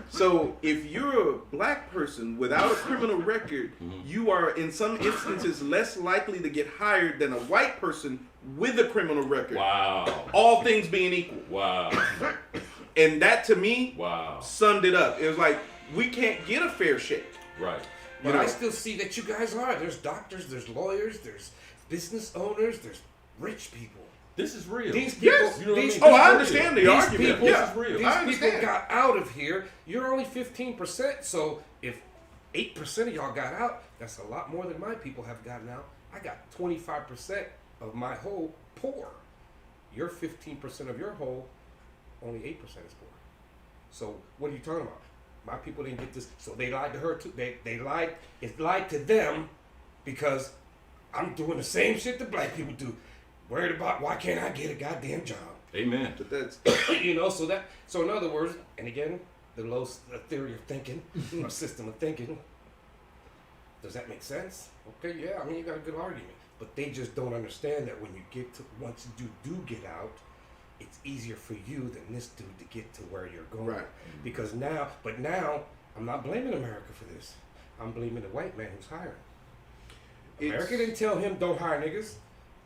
So if you're a black person without a criminal record, you are in some instances less likely to get hired than a white person with a criminal record. Wow. All things being equal. Wow. And that to me Wow. summed it up. It was like, we can't get a fair shake. Right. But I still see that you guys are. There's doctors, there's lawyers, there's business owners, there's rich people. This is real. These people, Yes. You know what I these mean? Oh, I people- understand the these argument. people, Yeah. This is real. These I people understand. got out of here. You're only 15%. So if 8% of y'all got out, that's a lot more than my people have gotten out. I got 25% of my whole poor. Your 15% of your whole, only 8% is poor. So what are you talking about? My people didn't get this, so they lied to her too. They lied. It lied to them because I'm doing the same shit that black people do. Worried about why can't I get a goddamn job? Amen. But that's So in other words, and again, the theory of thinking, or system of thinking, Does that make sense? Okay, yeah, I mean, you got a good argument. But they just don't understand that when you get to, once you do get out, it's easier for you than this dude to get to where you're going. Right. Because now, I'm not blaming America for this. I'm blaming the white man who's hiring. America didn't tell him, don't hire niggas.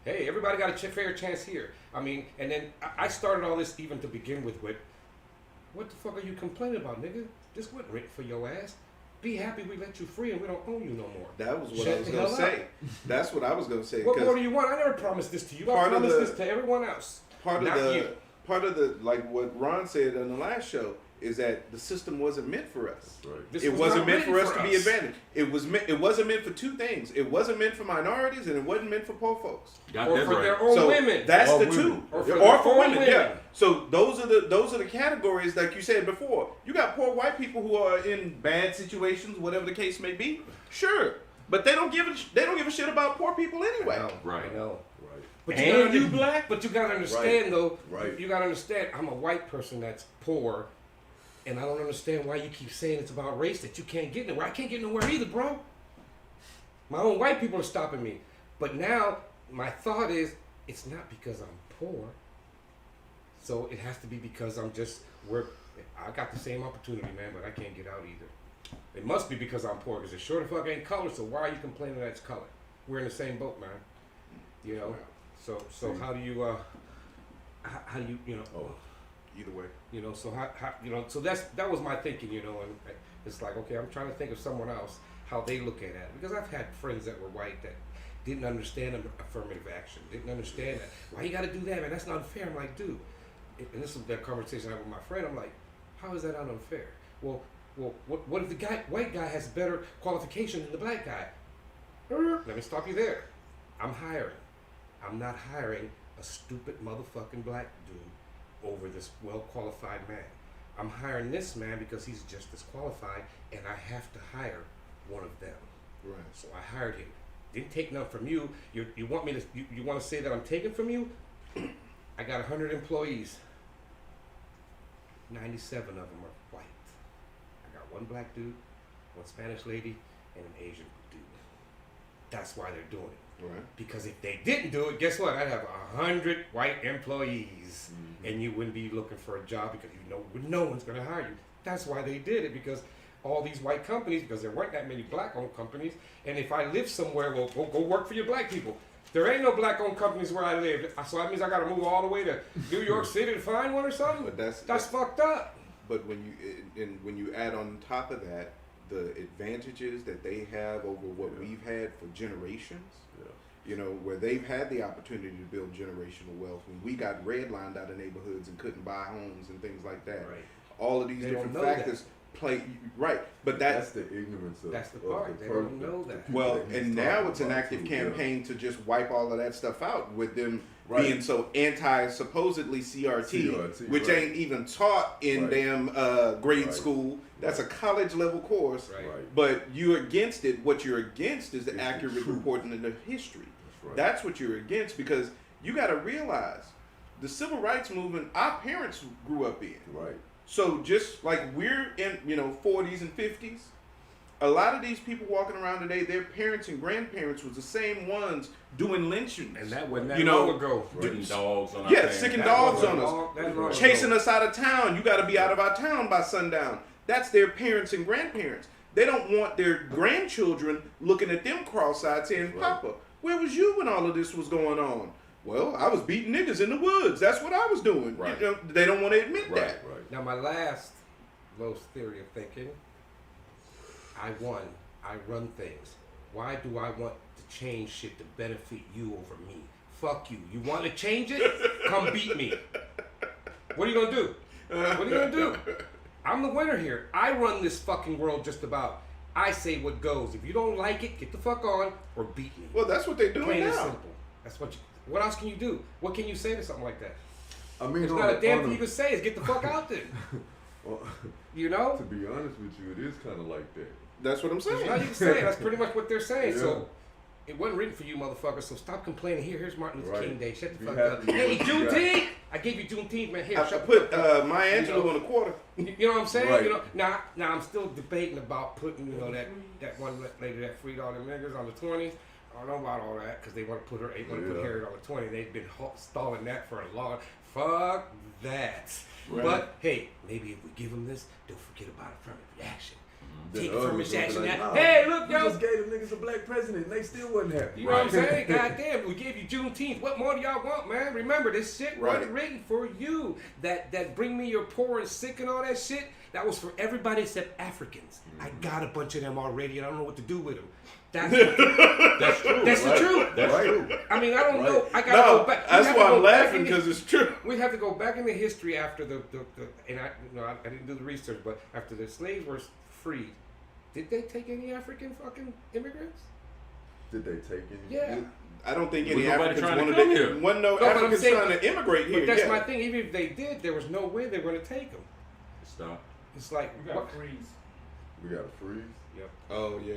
Hey, everybody got a fair chance here. I mean, and then I started all this even to begin with, what the fuck are you complaining about, nigga? This wasn't written for your ass. Be happy we let you free and we don't own you no more. That was what I was going to say. That's what I was going to say. What more do you want? I never promised this to you. I promised this to everyone else. Part of the, like what Ron said on the last show, is that the system wasn't meant for us. Right. It wasn't meant for us to be advantaged. It wasn't meant for two things. It wasn't meant for minorities, and it wasn't meant for poor folks. Or for their own women. That's the two. Or for women. Yeah. So those are the categories, like you said before. You got poor white people who are in bad situations, whatever the case may be. Sure, but they don't give a shit about poor people anyway. I know, right. I know. Right. But and you black. But you gotta understand though. Right. You gotta understand. I'm a white person that's poor. And I don't understand why you keep saying it's about race that you can't get nowhere. I can't get nowhere either, bro. My own white people are stopping me. But now, my thought is, it's not because I'm poor. So it has to be because I got the same opportunity, man, but I can't get out either. It must be because I'm poor, because it sure the fuck ain't color, so why are you complaining that it's color? We're in the same boat, man. You know? So how do you, Either way. You know, so how so that was my thinking, you know, and it's like, okay, I'm trying to think of someone else, how they look at it. Because I've had friends that were white that didn't understand affirmative action, didn't understand that. Why you got to do that, man? That's not unfair. I'm like, dude, and this is that conversation I had with my friend. I'm like, how is that not unfair? Well, what if the white guy has better qualification than the black guy? Let me stop you there. I'm hiring. I'm not hiring a stupid motherfucking black dude over this well-qualified man. I'm hiring this man because he's just as qualified, and I have to hire one of them. Right. So I hired him. Didn't take none from you. You want me to? You want to say that I'm taking from you? I got 100 employees. 97 of them are white. I got one black dude, one Spanish lady, and an Asian dude. That's why they're doing it. Right. Because if they didn't do it, guess what? I'd have 100 white employees, and you wouldn't be looking for a job because you know no one's going to hire you. That's why they did it, because all these white companies, because there weren't that many black-owned companies, and if I live somewhere, well, go work for your black people. There ain't no black-owned companies where I live, so that means I got to move all the way to New York City to find one or something. But that's fucked up. But when you add on top of that the advantages that they have over what we've had for generations. You know, where they've had the opportunity to build generational wealth. When we got redlined out of neighborhoods and couldn't buy homes and things like that. Right. All of these different factors play right. But that's the ignorance of that's the part. They don't know that. Well, and now it's an active campaign to just wipe all of that stuff out with them being so supposedly CRT, which ain't even taught in damn grade school. That's a college level course. Right. But you're against it. What you're against is the accurate reporting of the history. That's what you're against, because you got to realize the civil rights movement our parents grew up in. Right. So just like we're in 40s and 50s, a lot of these people walking around today, their parents and grandparents was the same ones doing lynchings. And that wasn't that long ago. Sicking dogs on us. Sicking dogs on us. Chasing us out of town. You got to be out of our town by sundown. That's their parents and grandparents. They don't want their grandchildren looking at them cross-eyed saying, Papa, where was you when all of this was going on? Well, I was beating niggas in the woods. That's what I was doing. Right. They don't want to admit that. Right. Now, my last low theory of thinking, I run things. Why do I want to change shit to benefit you over me? Fuck you. You want to change it? Come beat me. What are you going to do? What are you going to do? I'm the winner here. I run this fucking world just about. I say what goes. If you don't like it, get the fuck on or beat me. Well, that's what they're doing Plain now. and simple. That's what else can you do? What can you say to something like that? I mean, there's not a damn thing you can say. Is get the fuck out there. Well, you know? To be honest with you, it is kind of like that. That's what I'm saying. That's how you can say it. That's pretty much what they're saying. Yeah. So it wasn't written for you, motherfucker. So stop complaining. Here's Martin Luther King Day. Shut the Be fuck happy up. with Hey, what you got. Juneteenth. I gave you Juneteenth, man. Here, I shut put the fuck up. Maya Angelou You know. in a quarter. You know what I'm saying? Right. You know, now I'm still debating about putting, you know, that one lady that freed all the niggas on the 20s. I don't know about all that because they want to put Harriet on the 20. They've been stalling that for a long. Fuck that. Right. But hey, maybe if we give them this, don't forget about affirmative action. Then Take the others affirmative will be action. like, Now, nah, hey, look, we yo. just gave them niggas a black president and they still wasn't happy. You know what I'm saying? God damn, we gave you Juneteenth. What more do y'all want, man? Remember, this shit wasn't written for you. That bring me your poor and sick and all that shit, that was for everybody except Africans. I got a bunch of them already and I don't know what to do with them. That's That's true. That's the truth. That's Right. true. I mean, I don't know. I gotta No, go back. We that's have why to go I'm back laughing, into- because it's true. we have to go back into history after the and I didn't do the research, but after the slaves were freed, did they take any African fucking immigrants? Did they take any? Yeah. I don't think any Was nobody Africans trying to wanted come to. here? Wasn't no No, but I'm Africans saying- trying to immigrate here. But that's yeah. my thing. Even if they did, there was no way they were going to take them. Stop. It's like We got what? freeze. We got a freeze. Yep. Oh yeah.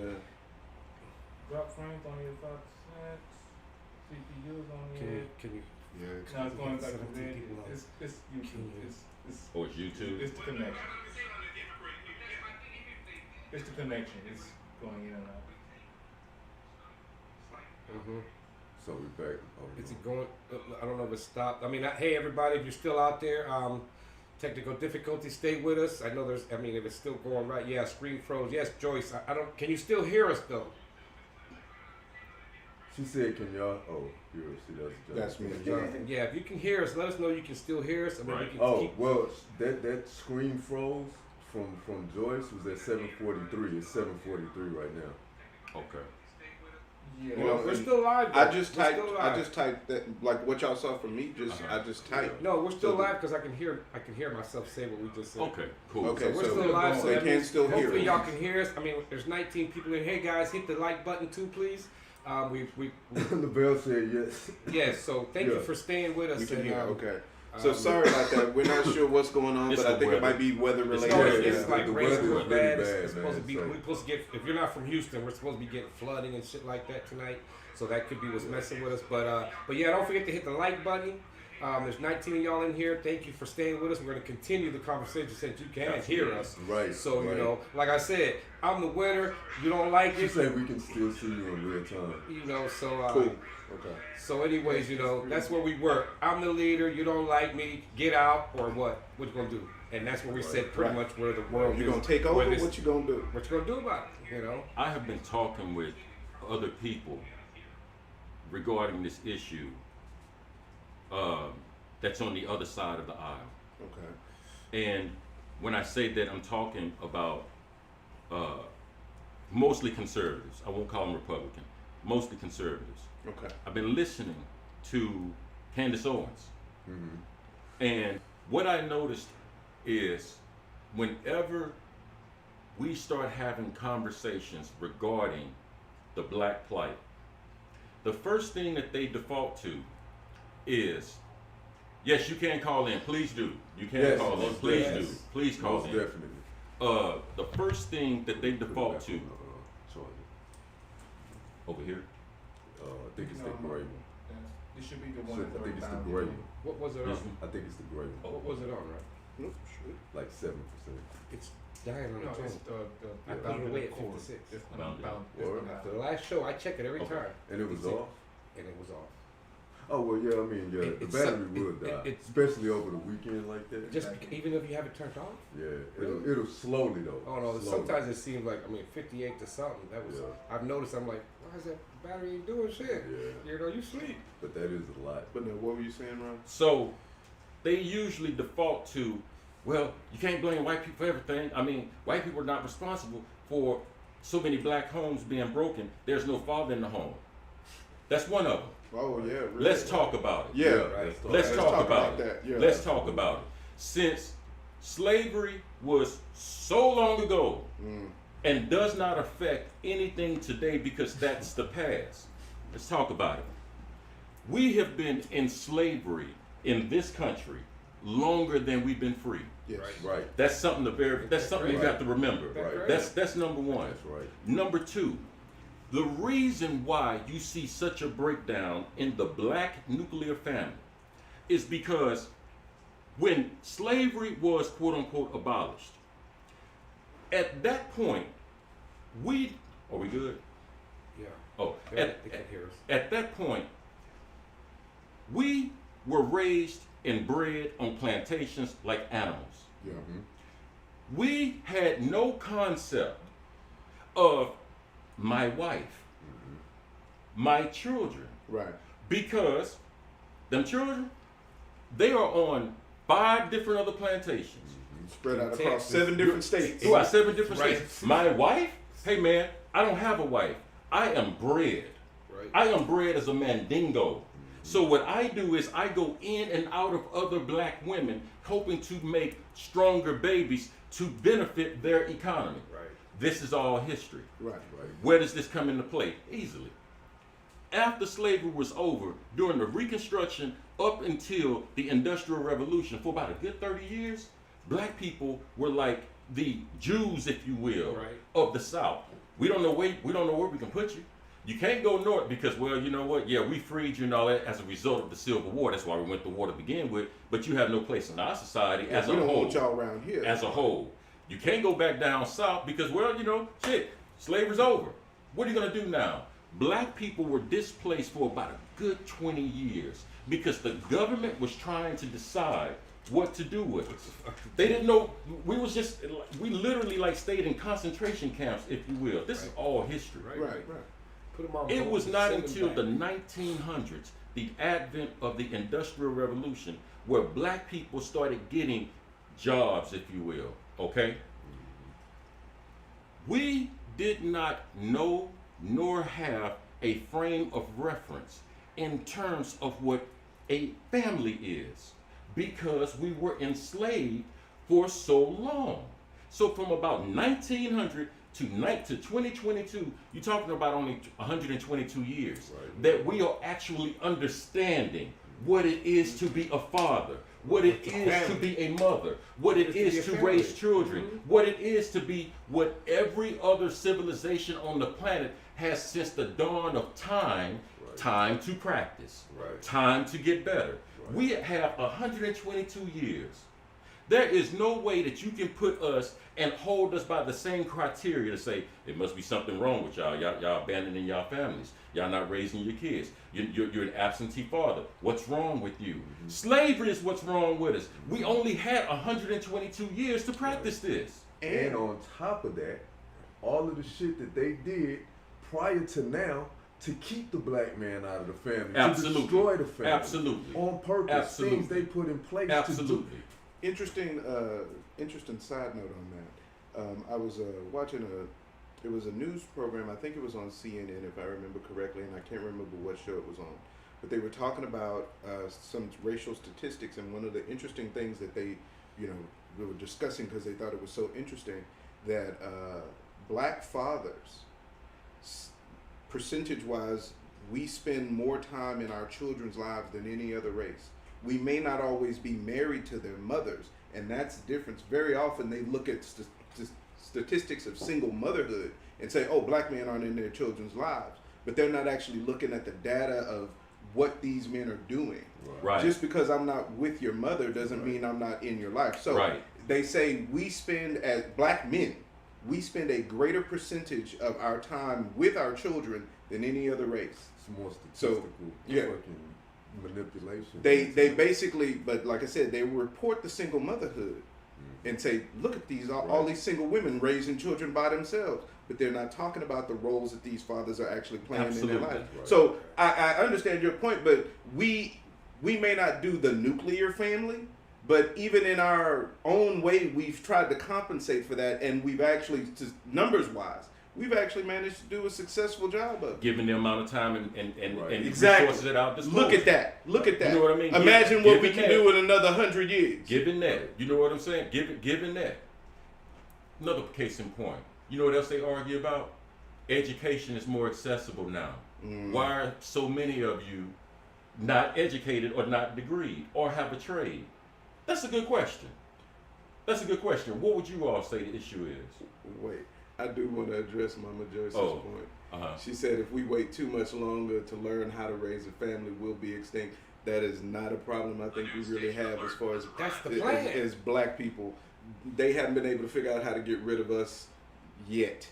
Drop frames only at 5%. CPU's only Can you at. can you? Yeah. Now it's going back to 17 red. people on. It's YouTube. It's Or it's YouTube. it's the connection. It's the connection. It's going in and out. Mm-hmm. So we back. Oh, Is no. it going? I don't know if it stopped. I mean, hey everybody, if you're still out there, technical difficulties, stay with us. I know there's. I mean, if it's still going right, yeah. Screen froze. Yes, Joyce. I don't. Can you still hear us though? She said, "Can y'all?" Oh, you see, that's That's me. Jonathan, yeah. If you can hear us, let us know you can still hear us. I mean, we Right. can Oh keep. well, that screen froze from Joyce was at 7:43. It's 7:43 right now. Okay. Yeah. You know, We're still live. I though. just We're typed. still I live. just typed that, like what y'all saw from me. Just Uh-huh. I just typed. No, we're still So the- live because I can hear myself say what we just said. Okay. Cool. Okay, So we're so still live, so they that can means still hear hopefully us. y'all can hear us. I mean, there's 19 people in. Hey guys, hit the like button too, please. We The bell said yes. yes. So thank you Yeah. for staying with us. We can and, hear. Okay. So um, sorry about that. We're not sure what's going on, It's but I the think it weather. might be weather It's related. No, Yeah, it's yeah. like The rain weather's was really bad. bad, It's supposed to be. man, so- We're supposed to get. If you're not from Houston, we're supposed to be getting flooding and shit like that tonight. So that could be what's messing with us. But yeah, don't forget to hit the like button. There's 19 of y'all in here. Thank you for staying with us. We're going to continue the conversation since you can't hear us. Right. So right. you know, like I said, I'm the winner. You don't like She it, said we can still see you in real time. you know. So Cool. Okay. so anyways, you know, that's where we work. I'm the leader. You don't like me. Get out or what? What you gonna do? And that's where we said pretty Right. much where the world You is. gonna take where over? this- What you gonna do? What you gonna do about it? You know. I have been talking with other people regarding this issue that's on the other side of the aisle. Okay. And when I say that, I'm talking about mostly conservatives. I won't call them Republican. Mostly conservatives. Okay. I've been listening to Candace Owens. Mm-hmm. And what I noticed is whenever we start having conversations regarding the black plight, the first thing that they default to is, yes, you can call in. Please do. You can Yes, call in. most Please definitely. do. Please call Most in. definitely. The first thing that they default to Charger. over here. I think it's the No, gray one. This should be the one. I think it's the gray one. What was it This on? one? I think it's the gray one. What was it on? Right? Nope, shit. Like 7%. It's dying on No, its it's own. the I thought it was way at 56. It's the Bound bound. Word. For the last show, I check it every Okay. time, And it was It's it. off? and it was off. Oh, well, yeah, I mean, yeah, the It's battery so- will die. it's- Especially over the weekend like that. Just even if you have it turned off. Yeah, it'll slowly, though. Oh no! Slowly. Sometimes it seems like 58 to something. That was Yeah. I've noticed. I'm like, why is that battery ain't doing shit? Yeah. You know, you sleep. But that is a lot. But now, what were you saying, Ron? So they usually default to, well, you can't blame white people for everything. I mean, white people are not responsible for so many black homes being broken. There's no father in the home. That's one of them. Oh yeah. Really? Let's talk about it. Yeah. Right. Let's talk about it. that. Yeah. Let's talk about it. Since slavery was so long ago Mm. and does not affect anything today because that's the past. Let's talk about it. We have been in slavery in this country longer than we've been free. Yes. Right. That's something you got to remember. Right. That's number one. That's right. Number two, The reason why you see such a breakdown in the black nuclear family is because when slavery was quote unquote abolished, at that point, are we good? Yeah. Oh, They can hear us. at that point, we were raised and bred on plantations like animals. Yeah. We had no concept of my wife, my children, Right. because them children, they are on 5 different other plantations. Spread out across Texas. 7 different states. Throughout 7 different Right. states. My wife, hey man, I don't have a wife. I am bred. Right. I am bred as a mandingo. So what I do is I go in and out of other black women, hoping to make stronger babies to benefit their economy. Right. This is all history. Right. Where does this come into play? Easily. After slavery was over, during the Reconstruction up until the Industrial Revolution, for about a good 30 years, black people were like the Jews, if you will, Right. of the South. We don't know where we can put you. You can't go north because, well, you know what? Yeah, we freed you and all that as a result of the Civil War. That's why we went to war to begin with. But you have no place in our society as we a don't whole. want y'all around here. As a whole. You can't go back down south because, well, you know, shit, slavery's over. What are you going to do now? Black people were displaced for about a good 20 years because the government was trying to decide what to do with us. They didn't know. We literally like stayed in concentration camps, if you will. This is all history. Right. Put 'em on It boats was and not send 'em until back. the 1900s, the advent of the Industrial Revolution, where black people started getting jobs, if you will, okay? We did not know nor have a frame of reference in terms of what a family is because we were enslaved for so long. So from about 1900 to 2022, you're talking about only 122 years that we are actually understanding what it is to be a father, what it is to be a mother, what it is to raise children, what it is to be what every other civilization on the planet has since the dawn of time, time to practice, time to get better. We have 122 years. There is no way that you can put us and hold us by the same criteria to say, it must be something wrong with y'all. Y'all abandoning y'all families. Y'all not raising your kids. You're an absentee father. What's wrong with you? Slavery is what's wrong with us. We only had 122 years to practice this. And on top of that, all of the shit that they did prior to now to keep the black man out of the family, Absolutely. to destroy the family, Absolutely. on purpose, Absolutely. things they put in place Absolutely. to do. Interesting side note on that. I was watching it was a news program. I think it was on CNN, if I remember correctly, and I can't remember what show it was on. But they were talking about some racial statistics, and one of the interesting things that they were discussing because they thought it was so interesting that black fathers, percentage-wise, we spend more time in our children's lives than any other race. We may not always be married to their mothers, and that's the difference. Very often they look at statistics of single motherhood and say, oh, black men aren't in their children's lives. But they're not actually looking at the data of what these men are doing. Right. Just because I'm not with your mother doesn't mean I'm not in your life. So they say we spend, as black men, we spend a greater percentage of our time with our children than any other race. It's more statistical fucking manipulation. They basically, but like I said, they report the single motherhood and say, look at these all these single women raising children by themselves, but they're not talking about the roles that these fathers are actually playing in their life. Right. So I understand your point, but we may not do the nuclear family, but even in our own way, we've tried to compensate for that, and we've actually, just numbers wise, we've actually managed to do a successful job of it. Given the amount of time and Exactly. resources at our disposal. Look at that. Look at that. You know what I mean? Imagine what we given can that, do in another 100 years. Given that. You know what I'm saying? Given that. Another case in point. You know what else they argue about? Education is more accessible now. Why are so many of you not educated or not degreed or have a trade? That's a good question. That's a good question. What would you all say the issue is? Wait, I do want to address Mama Joyce's Oh. point. She said if we wait too much longer to learn how to raise a family, we'll be extinct. That is not a problem I think we really have as far as That's the plan. as black people. They haven't been able to figure out how to get rid of us yet.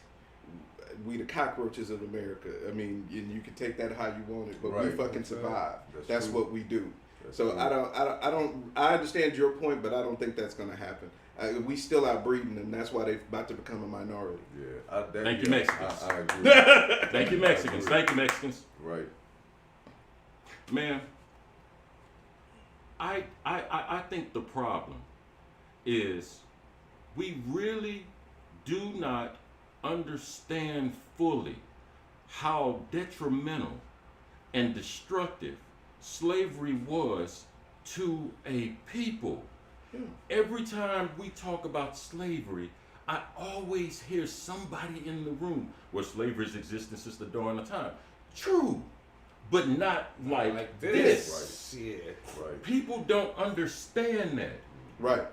We the cockroaches of America. I mean, and you can take that how you want it, but we Right. fucking survive. That's true. what we do. That's So true. I understand your point, but I don't think that's going to happen. We still outbreeding them. That's why they're about to become a minority. Yeah. Thank you, Mexicans. I agree. Thank you, Mexicans. Thank you, Mexicans. Right. Man, I think the problem is we really do not understand fully how detrimental and destructive slavery was to a people. Yeah. Every time we talk about slavery, I always hear somebody in the room where slavery's existed since the dawn of time. True, but not like this. Yeah. Right. People don't understand that. Right.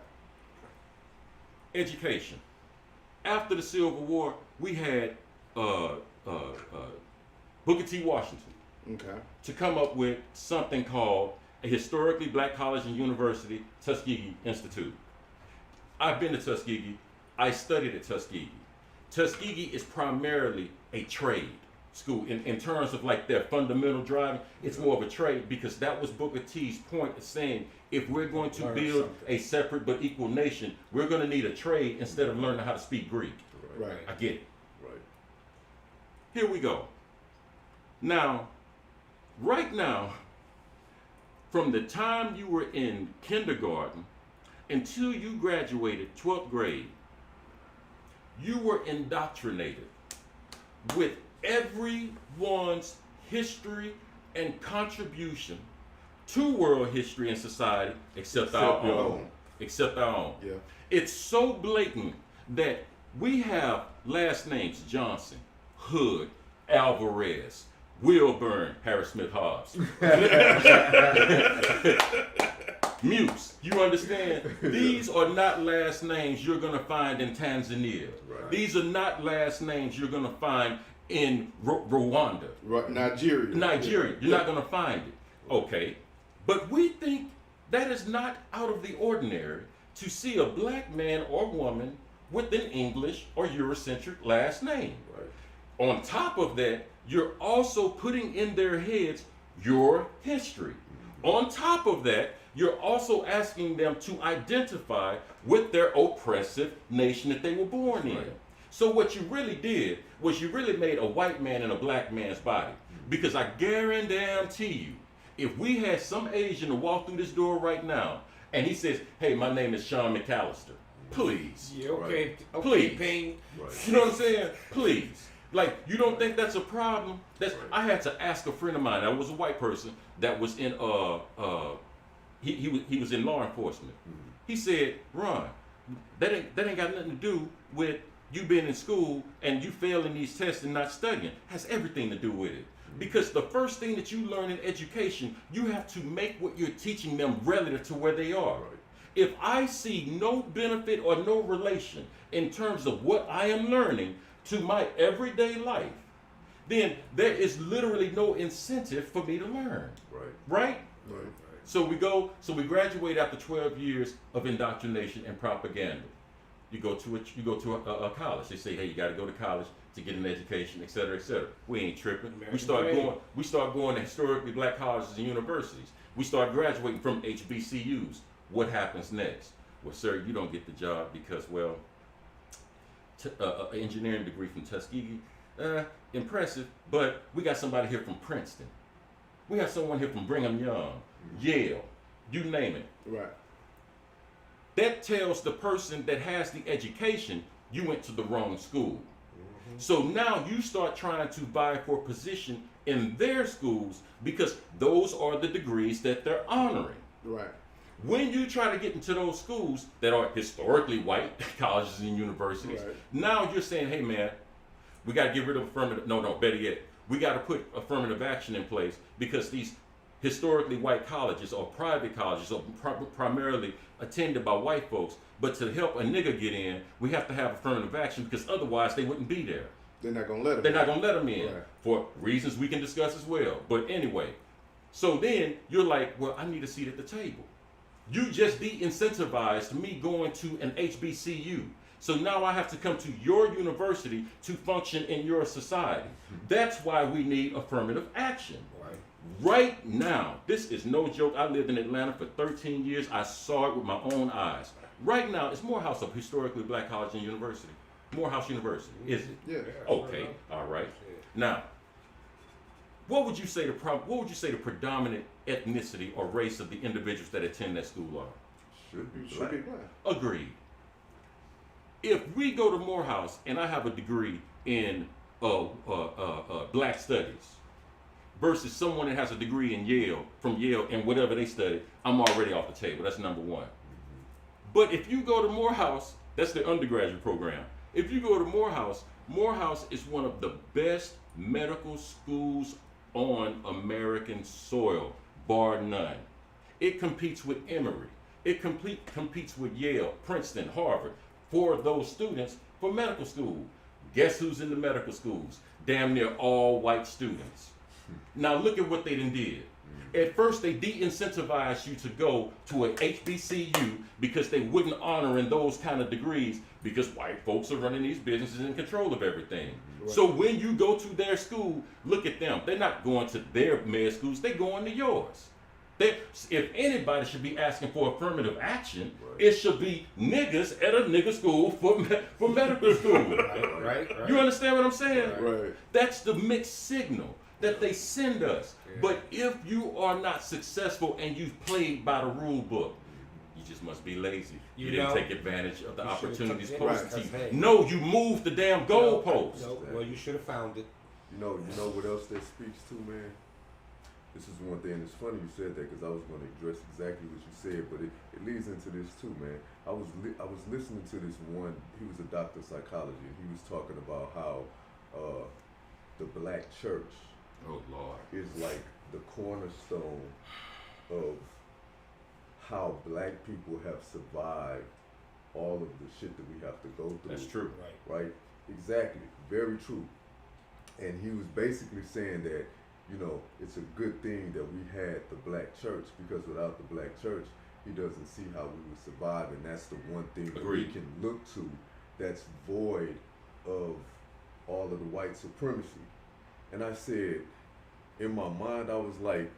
Education. After the Civil War, we had Booker T. Washington Okay. to come up with something called a historically black college and university, Tuskegee Institute. I've been to Tuskegee. I studied at Tuskegee. Tuskegee is primarily a trade school in terms of like their fundamental driving. It's more of a trade because that was Booker T's point of saying if we're going to Learn build something. a separate but equal nation, we're going to need a trade instead of learning how to speak Greek. Right. I get it. Right. Here we go. Now, right now, from the time you were in kindergarten until you graduated 12th grade, you were indoctrinated with everyone's history and contribution to world history and society except our your own. own. Except our own. Yeah. It's so blatant that we have last names Johnson, Hood, Alvarez, Wilburn, Harris Smith Hobbs. Mutes. You understand? These are not last names you're going to find in Tanzania. Right. These are not last names you're going to find in Rwanda. Right. Nigeria. Nigeria. You're not going to find it. Okay. But we think that is not out of the ordinary to see a black man or woman with an English or Eurocentric last name. Right. On top of that, you're also putting in their heads your history. On top of that, you're also asking them to identify with their oppressive nation that they were born in. Right. So what you really did was you really made a white man in a black man's body. Because I guarantee you, if we had some Asian to walk through this door right now, and he says, hey, my name is Sean McAllister, please. Yeah, okay. Right. Okay, Please. Ping. Right. You know what I'm saying? Please. Like, you don't think that's a problem? That's Right. I had to ask a friend of mine, that was a white person that was in he was in law enforcement. Mm-hmm. He said, Ron, that ain't got nothing to do with you being in school and you failing these tests and not studying. It has everything to do with it. Because the first thing that you learn in education, you have to make what you're teaching them relative to where they are. Right. If I see no benefit or no relation in terms of what I am learning to my everyday life, then there is literally no incentive for me to learn. Right. Right? Right. So we graduate after 12 years of indoctrination and propaganda. You go to a college. They say, hey, you got to go to college to get an education, et cetera, et cetera. We ain't tripping. We start going to historically black colleges and universities. We start graduating from HBCUs. What happens next? Well, sir, you don't get the job because, well, an engineering degree from Tuskegee, impressive, but we got somebody here from Princeton. We have someone here from Brigham Young, Yale, you name it. Right. That tells the person that has the education, you went to the wrong school. So now you start trying to vie for a position in their schools because those are the degrees that they're honoring. Right. When you try to get into those schools that are historically white colleges and universities, Right. now you're saying, hey man, we got to get rid of better yet, we got to put affirmative action in place because these historically white colleges or private colleges are primarily attended by white folks, but to help a nigga get in, we have to have affirmative action because otherwise they wouldn't be there. They're not gonna let them. They're not gonna let them in Right. for reasons we can discuss as well. But anyway, so then you're like, well, I need a seat at the table. You just de-incentivized me going to an HBCU. So now I have to come to your university to function in your society. That's why we need affirmative action. Right now, this is no joke. I lived in Atlanta for 13 years. I saw it with my own eyes. Right now, it's Morehouse, a historically black college and university. Morehouse University, is it? Yeah. Okay, all right. Now, what would you say the predominant ethnicity or race of the individuals that attend that school are? Should be Should black. be black. Agreed. If we go to Morehouse and I have a degree in black studies versus someone that has a degree in from Yale and whatever they study, I'm already off the table. That's number one. But if you go to Morehouse, that's the undergraduate program. If you go to Morehouse, Morehouse is one of the best medical schools on American soil, bar none. It competes with Emory. It competes with Yale, Princeton, Harvard for those students for medical school. Guess who's in the medical schools? Damn near all white students. Now look at what they done did. At first they de-incentivized you to go to an HBCU because they wouldn't honor in those kind of degrees because white folks are running these businesses in control of everything. Right. So when you go to their school, look at them. They're not going to their med schools, they're going to yours. If anybody should be asking for affirmative action, it should be niggas at a nigga school for medical school. Right. You understand what I'm saying? Right. That's the mixed signal that they send us. Yeah. But if you are not successful and you've played by the rule book, you just must be lazy. You didn't take advantage of the opportunities posted to you. Hey, no, you moved the damn goalpost. Well, you should have found it. You know what else that speaks to, man? This is one thing. It's funny you said that because I was going to address exactly what you said, but it leads into this too, man. I was listening to this one. He was a doctor of psychology, and he was talking about how the black church is like the cornerstone of how black people have survived all of the shit that we have to go through. That's true. Right? Exactly. Very true. And he was basically saying that, you know, it's a good thing that we had the black church because without the black church, he doesn't see how we would survive. And that's the one thing that we can look to that's void of all of the white supremacy. And I said, in my mind, I was like,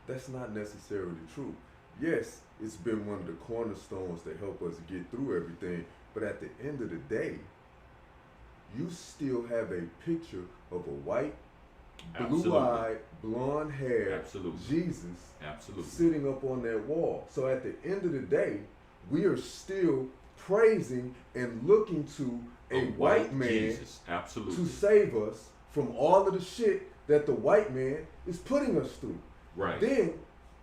that's not necessarily true. Yes, it's been one of the cornerstones to help us get through everything. But at the end of the day, you still have a picture of a white, blue-eyed, blonde-haired Jesus sitting up on that wall. So at the end of the day, we are still praising and looking to a white man to save us from all of the shit that the white man is putting us through. Right. Then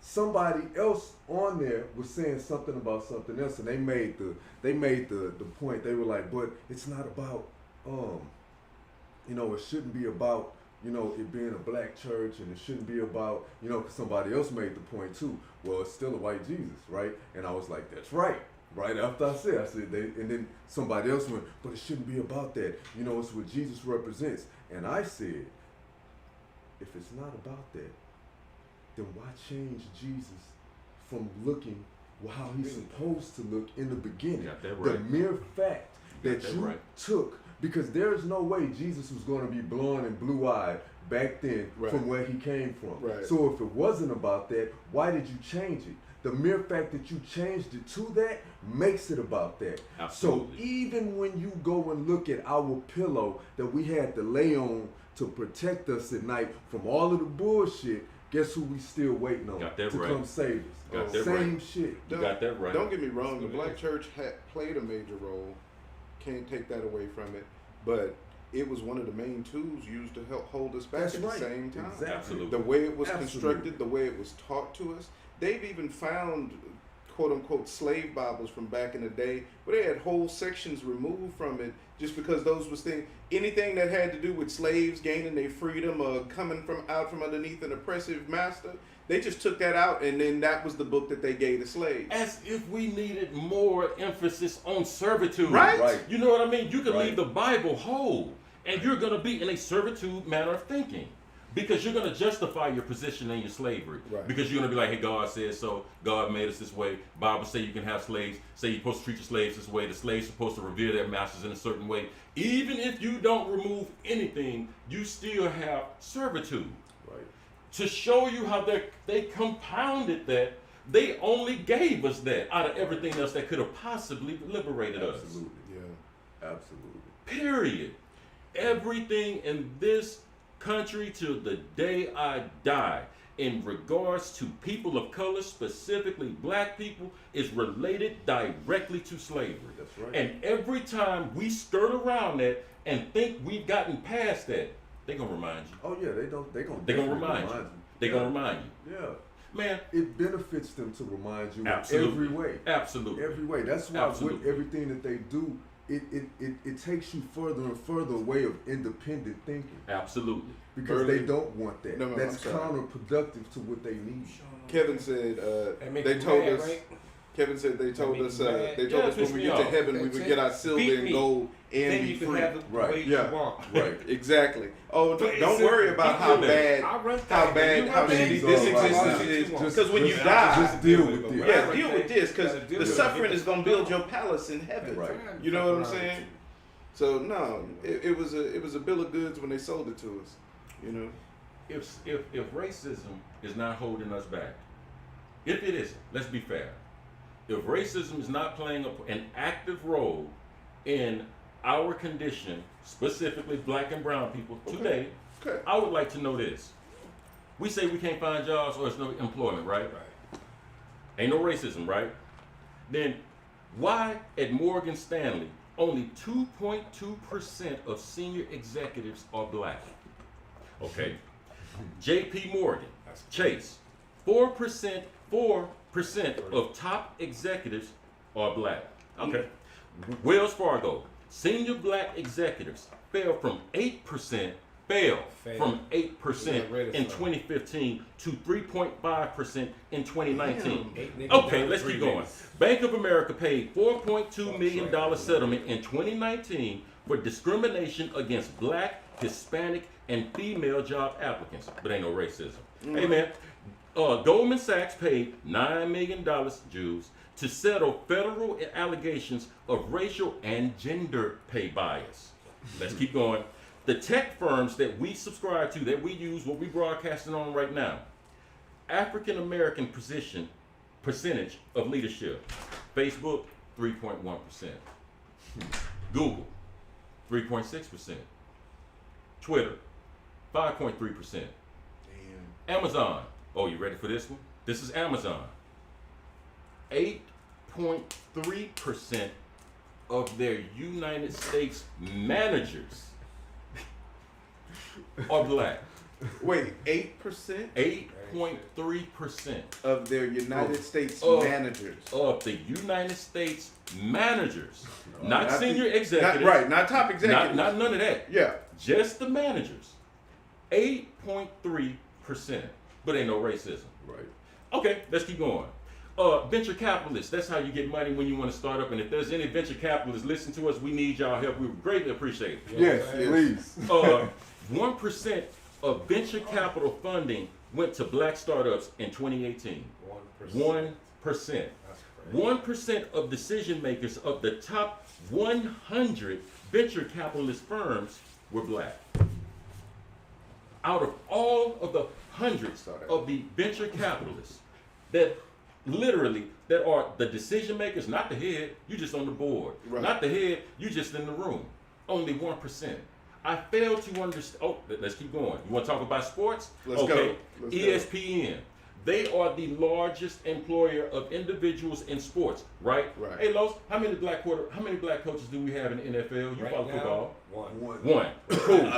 somebody else on there was saying something about something else, and they made the point. They were like, but it's not about you know, it shouldn't be about, you know, it being a black church, and it shouldn't be about, you know, 'cause somebody else made the point too. Well, it's still a white Jesus, right? And I was like, that's right. Right after I said and then somebody else went, but it shouldn't be about that. You know, it's what Jesus represents. And I said, if it's not about that, then why change Jesus from looking how he's supposed to look in the beginning? Got that right. The mere fact that you took, because there is no way Jesus was going to be blonde and blue-eyed back then from where he came from. Right. So if it wasn't about that, why did you change it? The mere fact that you changed it to that makes it about that. Absolutely. So even when you go and look at our pillow that we had to lay on to protect us at night from all of the bullshit, guess who we still waiting on to come save us? Got that Same shit. You got that right. Don't get me wrong, the black church played a major role. Can't take that away from it. But it was one of the main tools used to help hold us back at the same time. Exactly. Absolutely. The way it was constructed, the way it was taught to us. They've even found quote unquote slave Bibles from back in the day where they had whole sections removed from it just because those was things, anything that had to do with slaves gaining their freedom or coming out from underneath an oppressive master, they just took that out, and then that was the book that they gave the slaves. As if we needed more emphasis on servitude. Right. You know what I mean? You could leave the Bible whole And you're going to be in a servitude manner of thinking. Because you're going to justify your position in your slavery. Right. Because you're going to be like, hey, God says so. God made us this way. Bible say you can have slaves. Say you're supposed to treat your slaves this way. The slaves are supposed to revere their masters in a certain way. Even if you don't remove anything, you still have servitude. Right. To show you how they compounded that, they only gave us that out of everything else that could have possibly liberated us. Absolutely. Yeah. Absolutely. Period. Everything in this country till the day I die in regards to people of color, specifically black people, is related directly to slavery. That's right. And every time we skirt around that and think we've gotten past that, they're gonna remind you. Oh yeah, they're gonna They're gonna remind you. They're gonna remind you. Yeah. Man, It benefits them to remind you absolutely. in every way. Absolutely. Every way. That's why Absolutely. with everything that they do, it takes you further and further away of independent thinking. Absolutely. Because Early- they don't want that. No, That's I'm sorry. counterproductive to what they need. Kevin said That make they you told mad, us. right? Kevin said they told make us you mad. they told Yeah, us piss when we me get to off. heaven we That's would it. get our silver Beat and me. gold and Then be you can free. have it the Right. way Yeah. you want. Right. Exactly. Oh, But don't it's worry a- about how people- bad I run how that. bad You how run that. shitty It's this all right. existence Just- is. just- Because when you just- die, just deal with it. yeah, deal with this because Gotta deal the with it. suffering is gonna build your palace in heaven. Right. You know what I'm saying? So no, it was a bill of goods when they sold it to us. You know. If racism is not holding us back, if it isn't, let's be fair. If racism is not playing an active role in our condition, specifically black and brown people today, Okay. I would like to know this. We say we can't find jobs or there's no employment, right? Right. Ain't no racism, right? Then why at Morgan Stanley only 2.2% of senior executives are black? Okay. JP Morgan, Chase, 4% of top executives are black. Okay. Wells Fargo, senior black executives fell from 8% from 8% in 2015 to 3.5% in 2019. Okay, let's keep going. Bank of America paid $4.2 million settlement in 2019 for discrimination against black, Hispanic, and female job applicants, but ain't no racism. Hey man, Goldman Sachs paid $9 million, Jews, to settle federal allegations of racial and gender pay bias. Let's keep going. The tech firms that we subscribe to, that we use, what we broadcasting on right now, African American percentage of leadership. Facebook, 3.1%. Google, 3.6%. Twitter, 5.3%. Damn. Amazon, oh, you ready for this one? This is Amazon. 8.3% of their United States managers are black. Wait, 8% 8.3% of their United States of- managers. of the United States managers, not Not senior the- executives, Not, right, not top executives. not none of that. Yeah. Just the managers. 8.3%. But ain't no racism. Right. Okay, let's keep going. Venture capitalists, that's how you get money when you want to start up. And if there's any venture capitalists listen to us, we need y'all help. We would greatly appreciate it. Yes, Yes. please. 1% of venture capital funding went to black startups in 2018. 1%. That's crazy. 1% of decision makers of the top 100 venture capitalist firms were black. Out of all of the hundreds of the venture capitalists that are the decision makers, not the head, you just on the board. Right. Not the head, you just in the room. Only 1%. I fail to understand. Oh, let's keep going. You want to talk about sports? Let's okay. go. Let's go. ESPN. They are the largest employer of individuals in sports, right? Right. Hey, Los, how many black coaches do we have in the NFL? You Right follow now, football? one. One. Cool.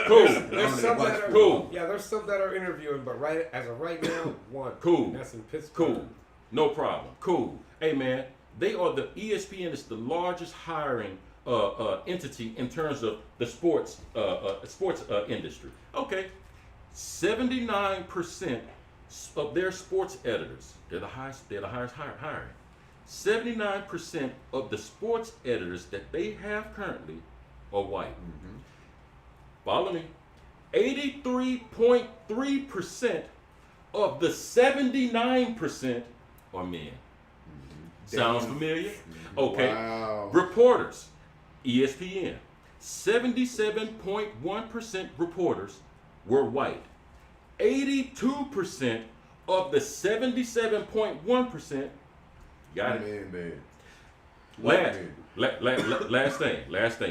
Cool. There's some that are Cool. Yeah, there's some that are interviewing, but as of right now, one. Cool. And that's in Pittsburgh. Cool. No problem. Cool. Hey man, they are ESPN is the largest hiring entity in terms of the sports industry. Okay. 79% of their sports editors, they're the highest hiring. 79% of the sports editors that they have currently are white. Follow me. 83.3% of the 79% are men. Sounds familiar? Okay. Wow. Reporters, ESPN, 77.1% reporters were white. 82% of the 77.1%, got it? Man. Last thing.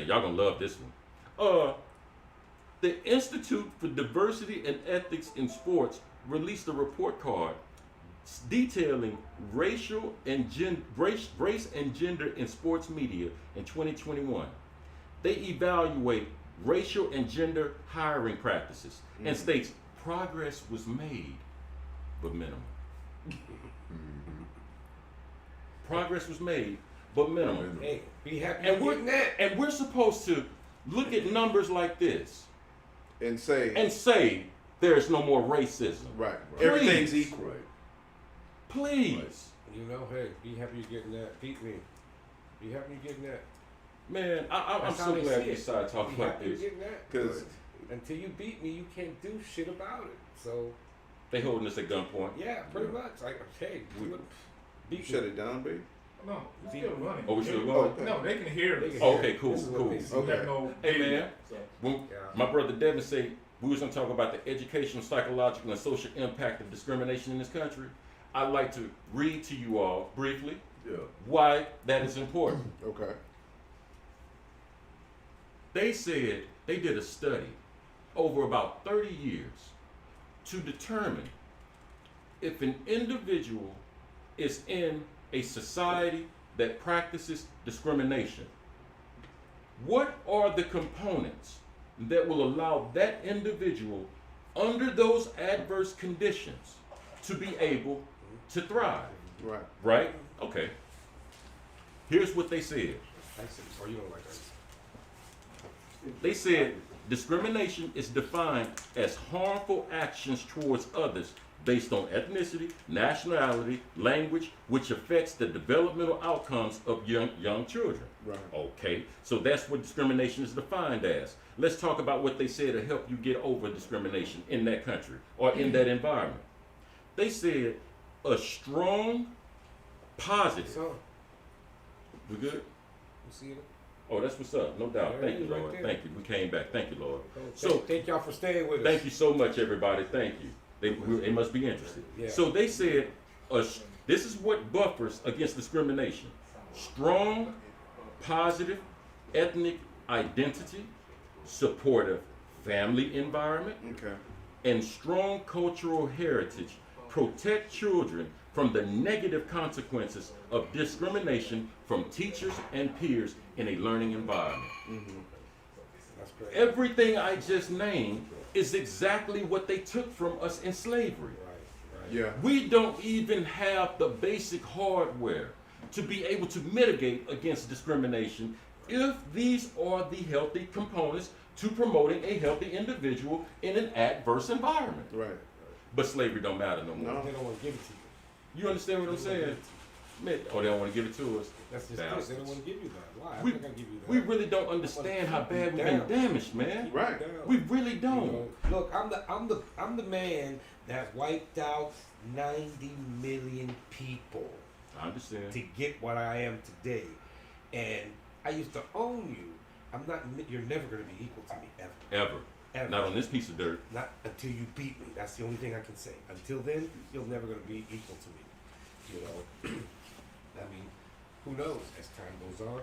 Y'all gonna love this one. The Institute for Diversity and Ethics in Sports released a report card detailing race and gender in sports media in 2021. They evaluate racial and gender hiring practices and states progress was made, but minimal. Progress was made, but minimal. Hey, be happy And getting that. we're supposed to look at numbers like this And say, there's no more racism. right. Please. Everything's equal. Right. Please. You know, hey, be happy you're getting that. Beat me. Be happy you're getting that. Man, I'm That's how so they glad see we it. started talking Be like happy you're this. getting that. Because Until you beat me, you can't do shit about it. So, They holding us at gunpoint. yeah, pretty much. Like, hey, you beat shut me. it down, baby. No, it's still running. Oh, we still They- going? Okay. No, they can hear They us. can Oh, okay, cool, This is what cool. they see. We have Okay. no Hey, video, man. so. When Yeah. my brother Devin said we was gonna talk about the educational, psychological, and social impact of discrimination in this country, I'd like to read to you all briefly Yeah. why that is important. Okay. They said they did a study over about 30 years to determine if an individual is in a society that practices discrimination. What are the components that will allow that individual under those adverse conditions to be able to thrive? Right. Right? Okay. Here's what they said. Or you don't like that. They said discrimination is defined as harmful actions towards others based on ethnicity, nationality, language, which affects the developmental outcomes of young children. Right. Okay, so that's what discrimination is defined as. Let's talk about what they said to help you get over discrimination in that country or in that environment. They said a strong, positive. So, We good? you see it? Oh, that's what's up. No doubt. There Thank it you, is right Lord. there. Thank you. We came back. Thank you, Lord. So, So, thank y'all for staying with us. thank you so much, everybody. Thank you. They must be interested. Yeah. So they said, this is what buffers against discrimination: strong, positive ethnic identity, supportive family environment, Okay. and strong cultural heritage protect children from the negative consequences of discrimination from teachers and peers in a learning environment. That's great. Everything I just named is exactly what they took from us in slavery. Right. Yeah. We don't even have the basic hardware to be able to mitigate against discrimination if these are the healthy components to promoting a healthy individual in an adverse environment. Right. But slavery don't matter no more. No. They don't want to give it to you. You understand what I'm saying? Man, oh, they don't want to give it to us. That's just it. Bastards. They don't want to give you that. Why? I'm We, not gonna give you that. we really don't understand how bad we've been damaged, man. Right. We really You don't. know, look, I'm the man that wiped out 90 million people I understand. to get what I am today, and I used to own you. I'm not. You're never gonna be equal to me ever. Ever. Ever. Not on this piece of dirt. Not until you beat me. That's the only thing I can say. Until then, you're never gonna be equal to me. You know. I mean, who knows? As time goes on,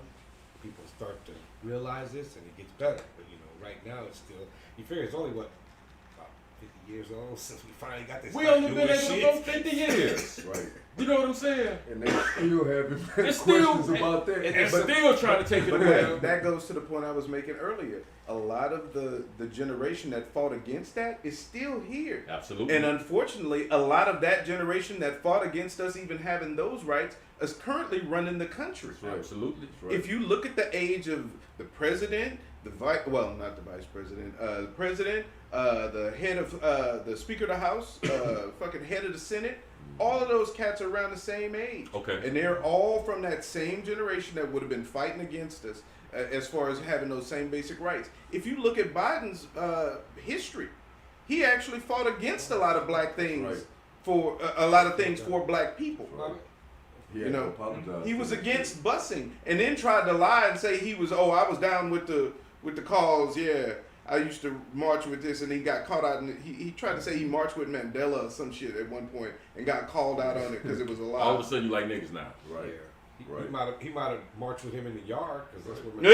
people start to realize this, and it gets better. But you know, right now it's still. You figure it's only what about 50 years old since we finally got this. We only doing been able to shit. go 50 years. Right. You know what I'm saying? And they still having It's still- questions about that. And But- still trying to take it But away. that goes to the point I was making earlier. A lot of the generation that fought against that is still here. Absolutely. And unfortunately, a lot of that generation that fought against us even having those rights is currently running the country. Absolutely. Right. If you look at the age of the president, the not the vice president, the president, the head of the Speaker of the House, fucking head of the Senate, all of those cats are around the same age. Okay. And they're all from that same generation that would have been fighting against us. as far as having those same basic rights. If you look at Biden's history, he actually fought against a lot of black things Right. for a lot of things for black people. Right. He You had to know, apologize he for was that against busing, and then tried to lie and say he was. Oh, I was down with the cause. Yeah, I used to march with this, and he got caught out. And he tried to say he marched with Mandela or some shit at one point, and got called out on it because it was a lie. All of a sudden, you like niggas now. shit. Right. Yeah. Right. He might have marched with him in the yard because that's what.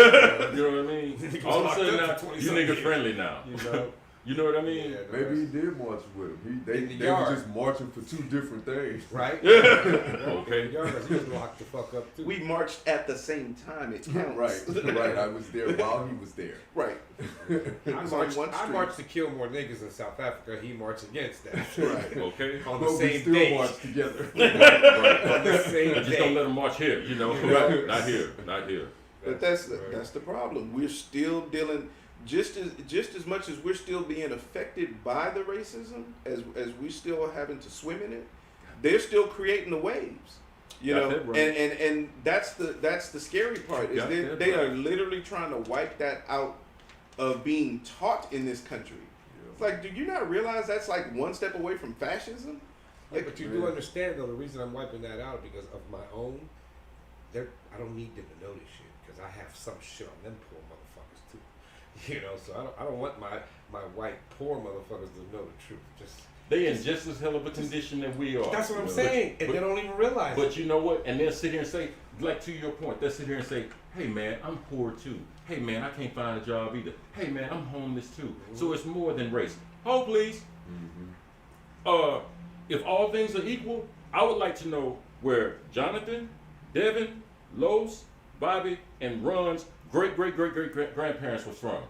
You know what I mean? All of a sudden now, you nigga friendly now. You know. You know what I mean? Yeah, no, Maybe he did march with him. They In the were yard. just marching for two different things. right? Okay. He was locked the fuck up too. We marched at the same time. It counts. Right. I was there while he was there. Right. I was on one I street. marched to kill more niggas in South Africa. He marched against that. Right. Okay. On the But we same still day. marched together. Right. On the same But just day. don't let them march here, you know? Right. Not here. Not here. But that's the problem. We're still dealing just as much as we're still being affected by the racism as we still having to swim in it. They're still creating the waves, you Got know. that right. And that's the scary part is Got that they are right. literally trying to wipe that out of being taught in this country. It's like, do you not realize that's like one step away from fascism? Yeah, but you do understand though the reason I'm wiping that out because of my own. I don't need them to know this shit because I have some shit on them poor motherfuckers too. You know, so I don't want my white poor motherfuckers to know the truth. They in just as hell of a condition that we are. That's what I'm But- saying, and but- they don't even realize. But you know what? And they'll sit here and say, like to your point, they'll sit here and say, hey man, I'm poor too. Hey man, I can't find a job either. Hey man, I'm homeless too. So it's more than race. Hold please. If all things are equal, I would like to know where Jonathan, Devin, Los, Bobby, and Ron's great grandparents was from.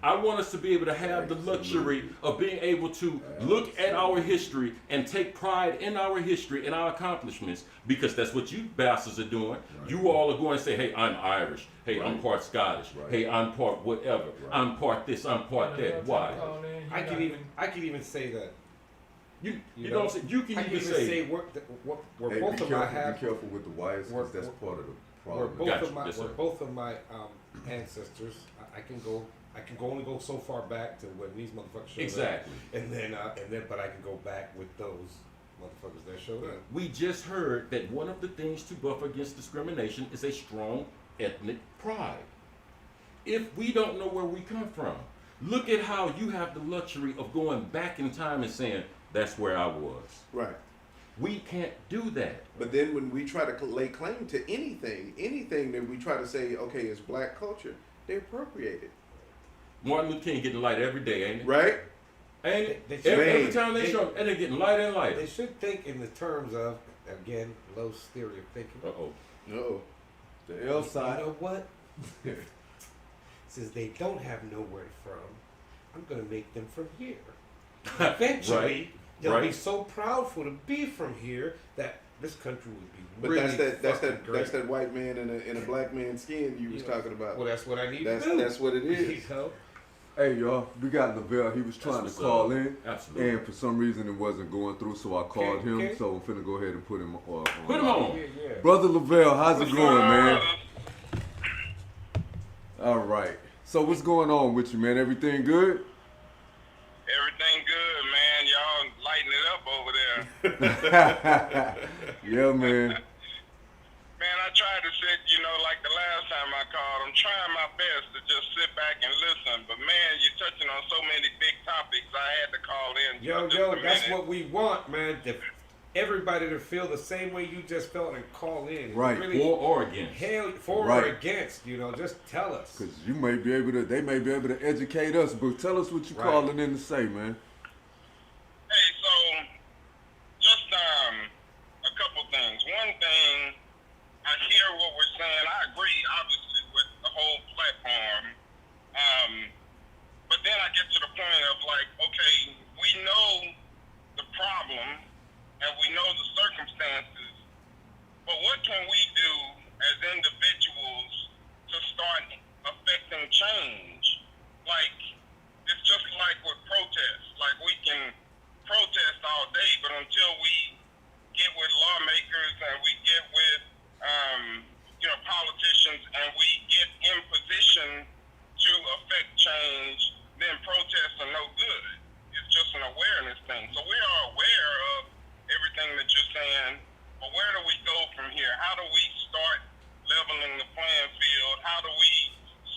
I want us to be able to have the luxury of being able to look at our history and take pride in our history and our accomplishments because that's what you bastards are doing. You all are going to say, hey, I'm Irish. Hey, I'm part Scottish. Hey, I'm part whatever. I'm part this, I'm part that. Why? I can even say that. You You know know, what I'm saying? You I can can even even say, say we're Hey, both be of my careful with the wires because that's part of the We're problem. both Gotcha. of my Yes, sir. we're both of my ancestors. I can only go so far back to when these motherfuckers showed Exactly. up. And then but I can go back with those motherfuckers that showed up. we just heard that one of the things to buffer against discrimination is a strong ethnic pride. If we don't know where we come from, look at how you have the luxury of going back in time and saying, that's where I was. Right. We can't do that. But then when we try to lay claim to anything that we try to say, okay, it's black culture, they appropriate it. Martin Luther King getting light every day, ain't it? Right? Ain't it? They- Every time they they- show, and they're getting lighter and lighter. They should think in the terms of again low theory of thinking. Uh-oh. No. The L You side. know what? Since they don't have nowhere from, I'm gonna make them from here. Eventually, they'll be right. so proudful to be from here that this country would be But really that's fucking great. that white man in a black man's skin you was Yeah. talking about. Well, that's what I need That's to do. that's what it is. You know? Hey y'all, we got Lavelle. He was trying to what's call up. in, Absolutely. and for some reason it wasn't going through, so I called him. okay. So I'm finna go ahead and put him on. Put him on. Yeah. Brother Lavelle, how's it going, man? All right. So what's going on with you, man? Everything good? Everything good, man. Y'all lighting it up over there. Yeah, man. Man, I tried to sit, like the last time I called. I'm trying my best to just sit back and listen. But, man, you're touching on so many big topics. I had to call in. Yo, just a that's minute. what we want, man. Everybody to feel the same way you just felt and call in. Right. Really, For or against. hell, for Right. or against, just tell us. Cause they may be able to educate us, but tell us what you Right. calling in to say, man. Hey, so just a couple things. One thing, I hear what we're saying. I agree, obviously, with the whole platform. But then I get to the point of like, okay, we know the problem and we know the circumstances, but what can we do as individuals to start affecting change? Like, it's just like with protests. Like, we can protest all day, but until we get with lawmakers and we get with, politicians and we get input things. So we are aware of everything that you're saying, but where do we go from here? How do we start leveling the playing field? How do we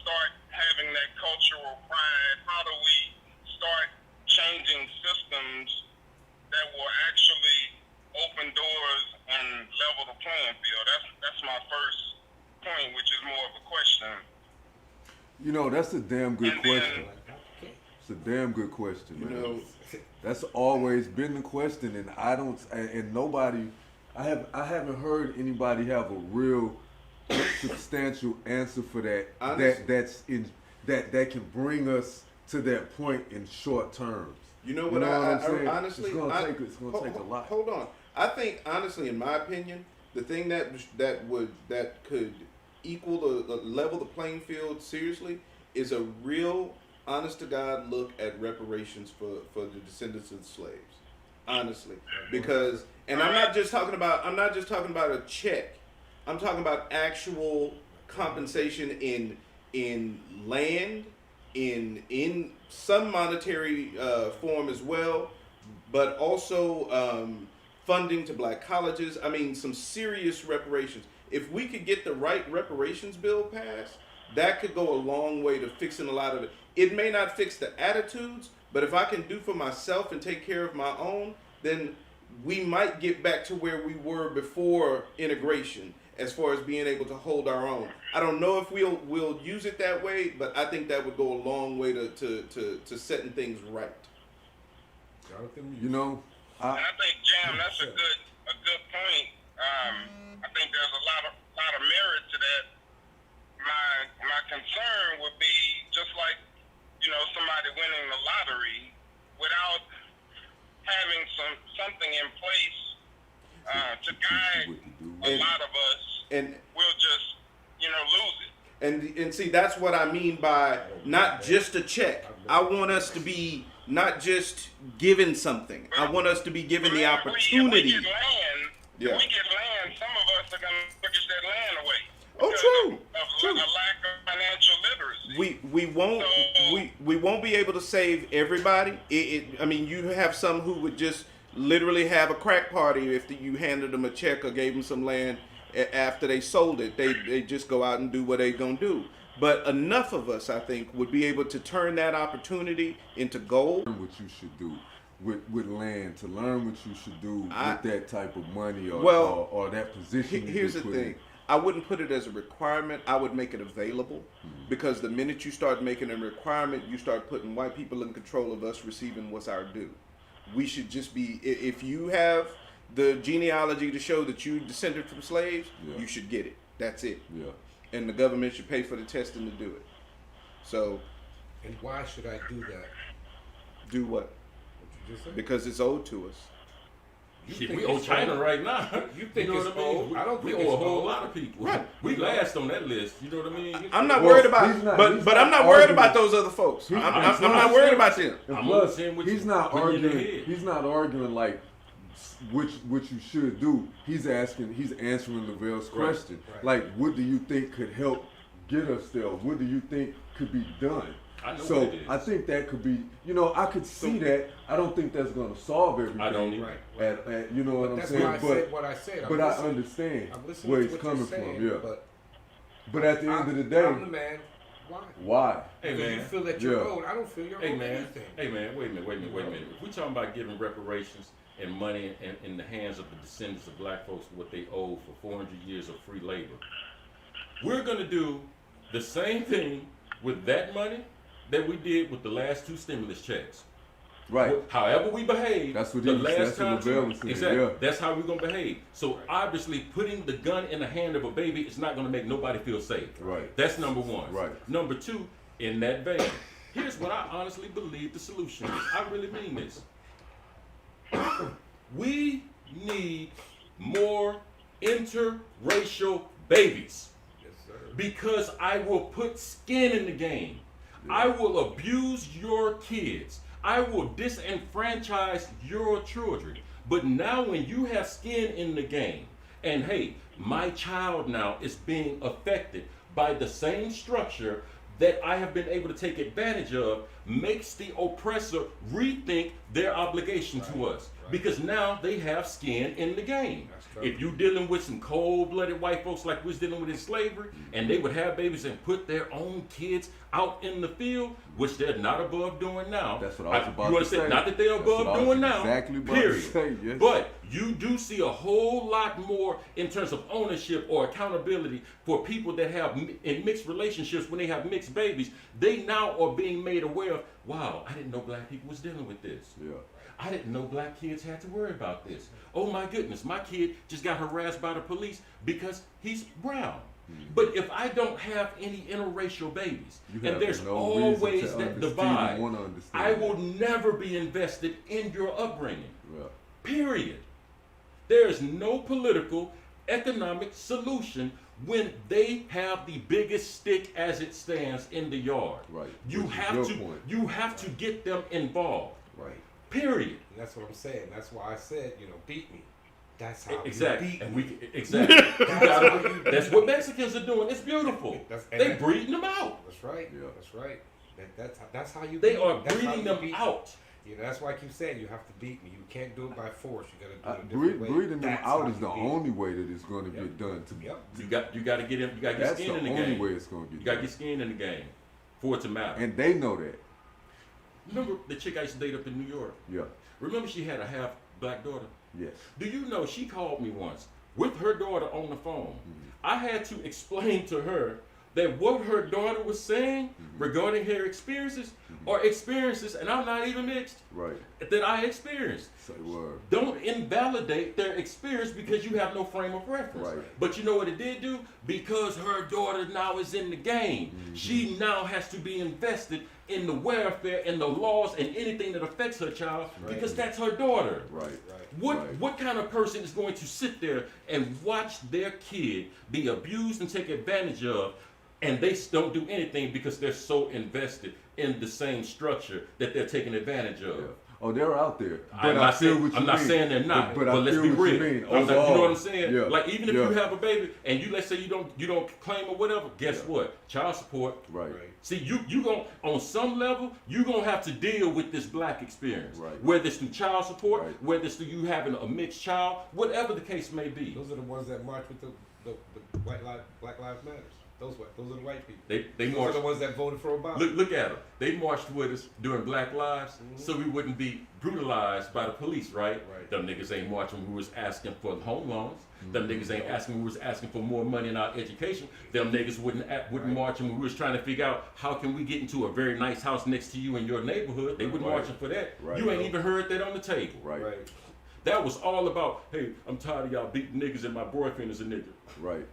start having that cultural pride? How do we start changing systems that will actually open doors and level the playing field? That's my first point, which is more of a question. You know, that's a damn good And question. then, It's a damn good question, You man. know, That's always been the question, and I don't, and nobody, I haven't heard anybody have a real substantial answer for that. Honestly. That can bring us to that point in short terms. You know what? I'm I saying? honestly, it's gonna take a lot. Hold on. I think honestly, in my opinion, the thing that could equal the level the playing field seriously is a real, honest to God look at reparations for the descendants of the slaves. Honestly, because I'm not just talking about a check. I'm talking about actual compensation in land, in some monetary form as well, but also funding to black colleges. I mean, some serious reparations. If we could get the right reparations bill passed, that could go a long way to fixing a lot of it. It may not fix the attitudes, but if I can do for myself and take care of my own, then we might get back to where we were before integration, as far as being able to hold our own. I don't know if we'll use it that way, but I think that would go a long way to setting things right. You know, and I think, Jam, that's a good point. I think there's a lot of merit to that. My concern would be just like, somebody winning the lottery without having something in place to guide a lot of us, and we'll just lose it. And see, that's what I mean by not just a check. I want us to be not just given something. I want us to be given the opportunity. If we get land, some of us are going to push that land away. Oh, true. Of a lack of financial literacy. We won't be able to save everybody. I mean, you have some who would just literally have a crack party if you handed them a check or gave them some land after they sold it. They just go out and do what they gonna do. But enough of us, I think, would be able to turn that opportunity into gold. Learn what you should do with land, to learn what you should do with that type of money or that position. Here's the thing. I wouldn't put it as a requirement. I would make it available, because the minute you start making a requirement, you start putting white people in control of us receiving what's our due. We should just be, if you have the genealogy to show that you descended from slaves, you should get it. That's it. Yeah. And the government should pay for the testing to do it. So. And why should I do that? Do what? What you just said? Because it's owed to us. We owe China right now. You think know it's what I mean? old? I don't think we owe it's a whole old. lot of people. Right. We last on that list. You know what I mean? I'm not worried about, he's not I'm not worried about those other folks. I'm not worried about them. And I'm plus, saying what he's you- not what you in the arguing. head. He's not arguing like which you should do. He's answering Lavelle's question. Right. Like, what do you think could help get us there? What do you think could be done? I know So what it is. I think that could be. I could see that. I don't think that's going to solve everything. I don't either. Right. You know what I'm That's saying? why I said what I said. But I understand I'm listening where to he's what coming you're saying, from. Yeah. But But at the end of the day, I'm the man. Why? why? Hey, Because man. you feel that you're Yeah. owed. I don't feel you're Hey owed man, anything. hey man, wait a minute. If we talking about giving reparations and money in the hands of the descendants of black folks what they owe for 400 years of free labor, we're gonna do the same thing with that money that we did with the last 2 stimulus checks. Right. However we behave, That's what the he- last that's what time Lavelle was saying, exactly. yeah. That's how we're gonna behave. So obviously, putting the gun in the hand of a baby is not gonna make nobody feel safe. Right. That's number one. Right. Number 2, in that vein, here's what I honestly believe the solution is. I really mean this. We need more interracial babies. Yes, sir. Because I will put skin in the game. I will abuse your kids. I will disenfranchise your children. But now when you have skin in the game, and hey, my child now is being affected by the same structure that I have been able to take advantage of makes the oppressor rethink their obligation to us. Because now they have skin in the game. If you're dealing with some cold-blooded white folks like we was dealing with in slavery, and they would have babies and put their own kids out in the field, which they're not above doing now. That's what I was about to say. Not that they're above doing now. Exactly about period. to say, yes. But you do see a whole lot more in terms of ownership or accountability for people that have in mixed relationships when they have mixed babies. They now are being made aware of, wow, I didn't know black people was dealing with this. Yeah. I didn't know black kids had to worry about this. Oh my goodness, my kid just got harassed by the police because he's brown. But if I don't have any interracial babies, and there's always that divide, I will never be invested in your upbringing. Yeah. Period. There is no political, economic solution when they have the biggest stick as it stands in the yard. Right. You have to get them involved. Right. Period. And that's what I'm saying. That's why I said, beat me. That's how exactly. you beat and me. we exactly. That's what Mexicans are doing. It's beautiful. They breeding them out. That's right. Yeah. That's right. That's how you. They are breeding them out. That's why I keep saying you have to beat me. You can't do it by force. You got to do it a different way. Breeding them out is the only way that it's going to get done. You got to get him. You got to get skin in the game. That's the only way it's going to get done. You got to get skin in the game for it to matter. And they know that. Remember the chick I used to date up in New York? Yeah. Remember she had a half black daughter? Yes. Do you know she called me once with her daughter on the phone? I had to explain to her that what her daughter was saying regarding her experiences are experiences, and I'm not even mixed, right, that I experienced. Say word. Don't invalidate their experience because you have no frame of reference. Right. But you know what it did do? Because her daughter now is in the game. She now has to be invested in the welfare and the laws and anything that affects her child because that's her daughter. Right. What kind of person is going to sit there and watch their kid be abused and taken advantage of, and they don't do anything because they're so invested in the same structure that they're taking advantage of? Yeah. Oh, they're out there. I'm not saying they're not, but let's be real. You know what I'm saying? Yeah. Like even if you have a baby and you let's say you don't claim or whatever, guess what? Child support. Right. See, you going on some level, you're gonna have to deal with this black experience. Right. Whether it's through child support, whether it's through you having a mixed child, whatever the case may be. Those are the ones that march with the Black Lives Matter. Those are the white people. They Those are the ones that voted for Obama. Look at them. They marched with us during Black Lives, so we wouldn't be brutalized by the police, right? Them niggas ain't marching when we was asking for home loans. Them niggas ain't asking when we was asking for more money in our education. Them niggas wouldn't march when we was trying to figure out how can we get into a very nice house next to you in your neighborhood. They wouldn't marching for that. You ain't even heard that on the table. Right. That was all about, hey, I'm tired of y'all beating niggas and my boyfriend is a nigga. Right.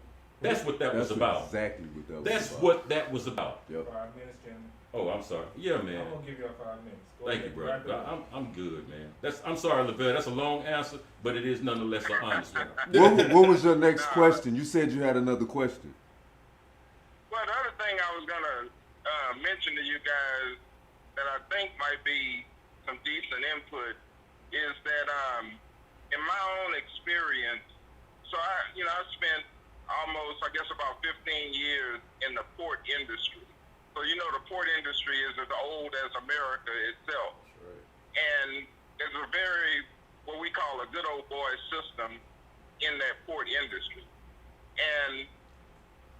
That's what that was about. Exactly what that was That's about. what that was about. Yep. 5 minutes, gentlemen. Oh, I'm sorry. Yeah, man. I'm gonna give y'all 5 minutes. Thank you, bro. I'm good, man. I'm sorry, Lavelle. That's a long answer, but it is nonetheless an honest one. What was your next question? You said you had another question. Well, the other thing I was gonna mention to you guys that I think might be some decent input is that in my own experience, so I spent almost, I guess, about 15 years in the port industry. So, the port industry is as old as America itself. Right. And there's a very, what we call a good old boy system in that port industry. And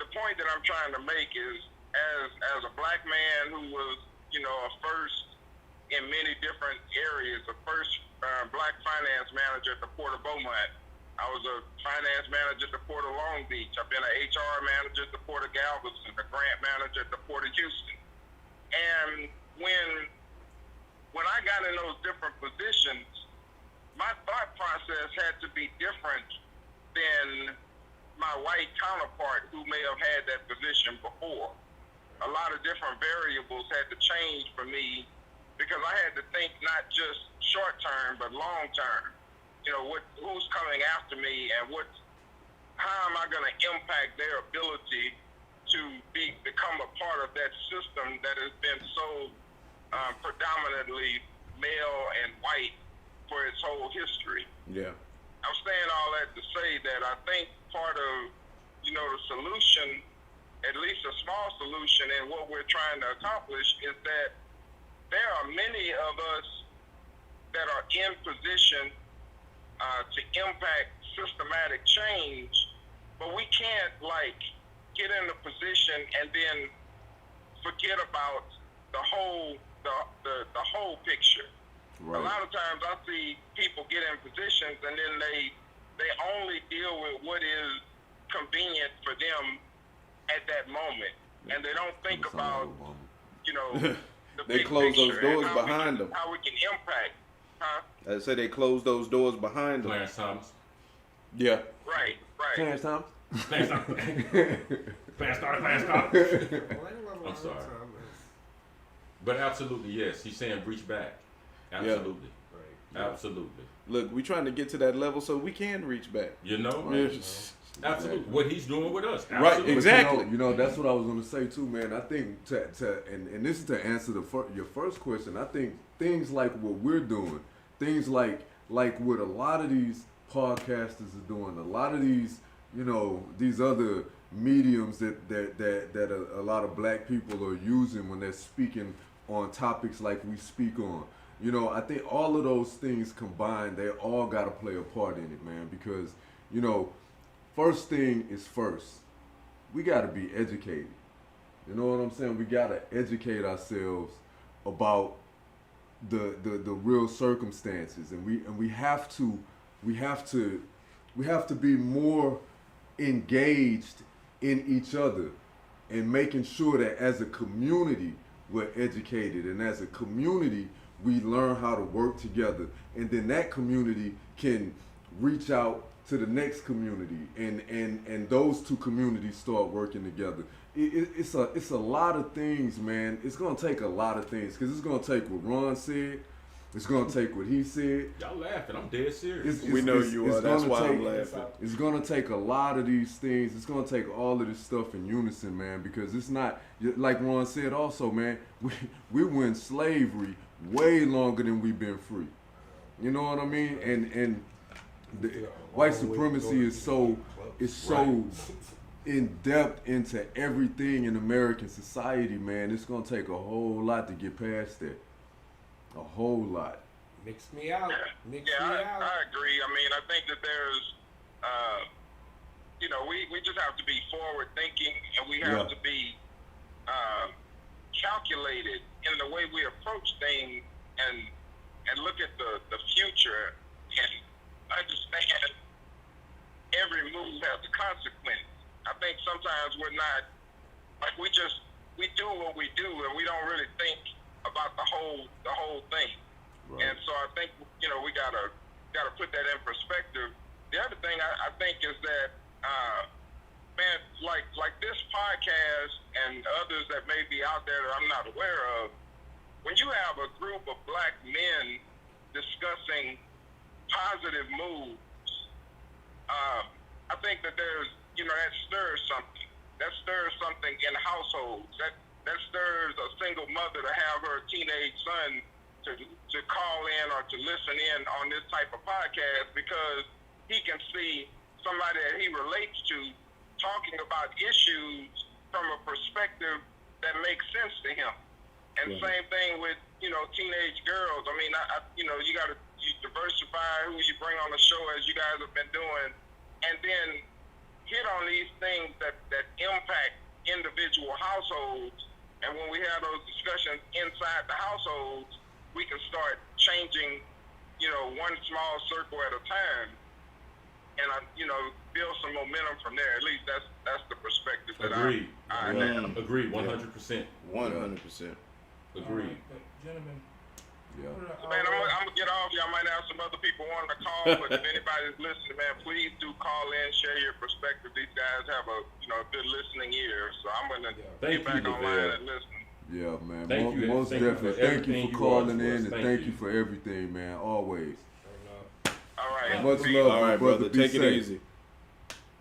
the point that I'm trying to make is, as a black man who was, a first in many different areas, the first black finance manager at the Port of Beaumont. I was a finance manager at the Port of Long Beach. I've been an HR manager at the Port of Galveston, a grant manager at the Port of Houston. And when I got in those different positions, my thought process had to be different than my white counterpart who may have had that position before. A lot of different variables had to change for me because I had to think not just short term, but long term. Who's coming after me and how am I going to impact their ability to become a part of that system that has been so predominantly male and white for its whole history. Yeah. I'm saying all that to say that I think part of, the solution, at least a small solution in what we're trying to accomplish, is that there are many of us that are in position to impact systematic change, but we can't get in a position and then forget about the whole picture. Right. A lot of times I see people get in positions and then they only deal with what is convenient for them at that moment, and they don't think about the They big close those picture doors and how behind them. how we can impact. Huh? I said they closed those doors behind them. Clarence Thomas. Yeah. Right. Clarence Thomas. Clarence Thomas. Clarence Thomas. I'm sorry. But absolutely, yes. He's saying reach back. Absolutely. Right. Absolutely. Look, we trying to get to that level so we can reach back. You know? Yes. Absolutely. What he's doing with us. Right, Absolutely. exactly. You know, that's what I was going to say too, man. I think and this is to answer your first question. I think things like what we're doing, things like what a lot of these podcasters are doing, a lot of these, these other mediums that a lot of black people are using when they're speaking on topics like we speak on. I think all of those things combined, they all got to play a part in it, man, because, first thing is first. We got to be educated. You know what I'm saying? We got to educate ourselves about the real circumstances, and we have to be more engaged in each other and making sure that as a community we're educated, and as a community we learn how to work together, and then that community can reach out to the next community, and those two communities start working together. It's a lot of things, man. It's gonna take a lot of things, because it's gonna take what Ron said, it's gonna take what he said. Y'all laughing. I'm dead serious. We know you are. That's why I'm laughing. It's gonna take a lot of these things. It's gonna take all of this stuff in unison, man, because it's not, like Ron said also, man, we were in slavery way longer than we've been free. You know what I mean? And the white supremacy is so in depth into everything in American society, man. It's gonna take a whole lot to get past that. A whole lot. Mix me out. Mix me I out. agree. I mean, I think that there's, we just have to be forward thinking, and we have to be calculated in the way we approach things, and look at the future and understand every move has a consequence. I think sometimes we're not, we do what we do, and we don't really think about the whole thing. Right. And so I think we gotta put that in perspective. The other thing I think is that man, like this podcast and others that may be out there that I'm not aware of, when you have a group of black men discussing positive moves, I think that there's that stirs something. That stirs something in households. That stirs a single mother to have her teenage son to call in or to listen in on this type of podcast, because he can see somebody that he relates to talking about issues from a perspective that makes sense to him. And same thing with, teenage girls. I mean, you got to diversify who you bring on the show, as you guys have been doing, and then hit on these things that impact individual households. And when we have those discussions inside the households, we can start changing, one small circle at a time, and build some momentum from there. At least that's the perspective that Agreed. I have. Agreed. 100%. 100%. Agreed. Gentlemen. Yeah. Man, I'm gonna get off. Y'all might have some other people wanting to call, but if anybody's listening, man, please do call in, share your perspective. These guys have a good listening ear, so I'm gonna get back online and listen. Yeah, man. Thank you. Most Thank you definitely. for Thank you everything for you calling are to in, us. and Thank thank you. you for everything, man. Always. All right. Much love, All my right, brother. brother. Be Take safe. it easy.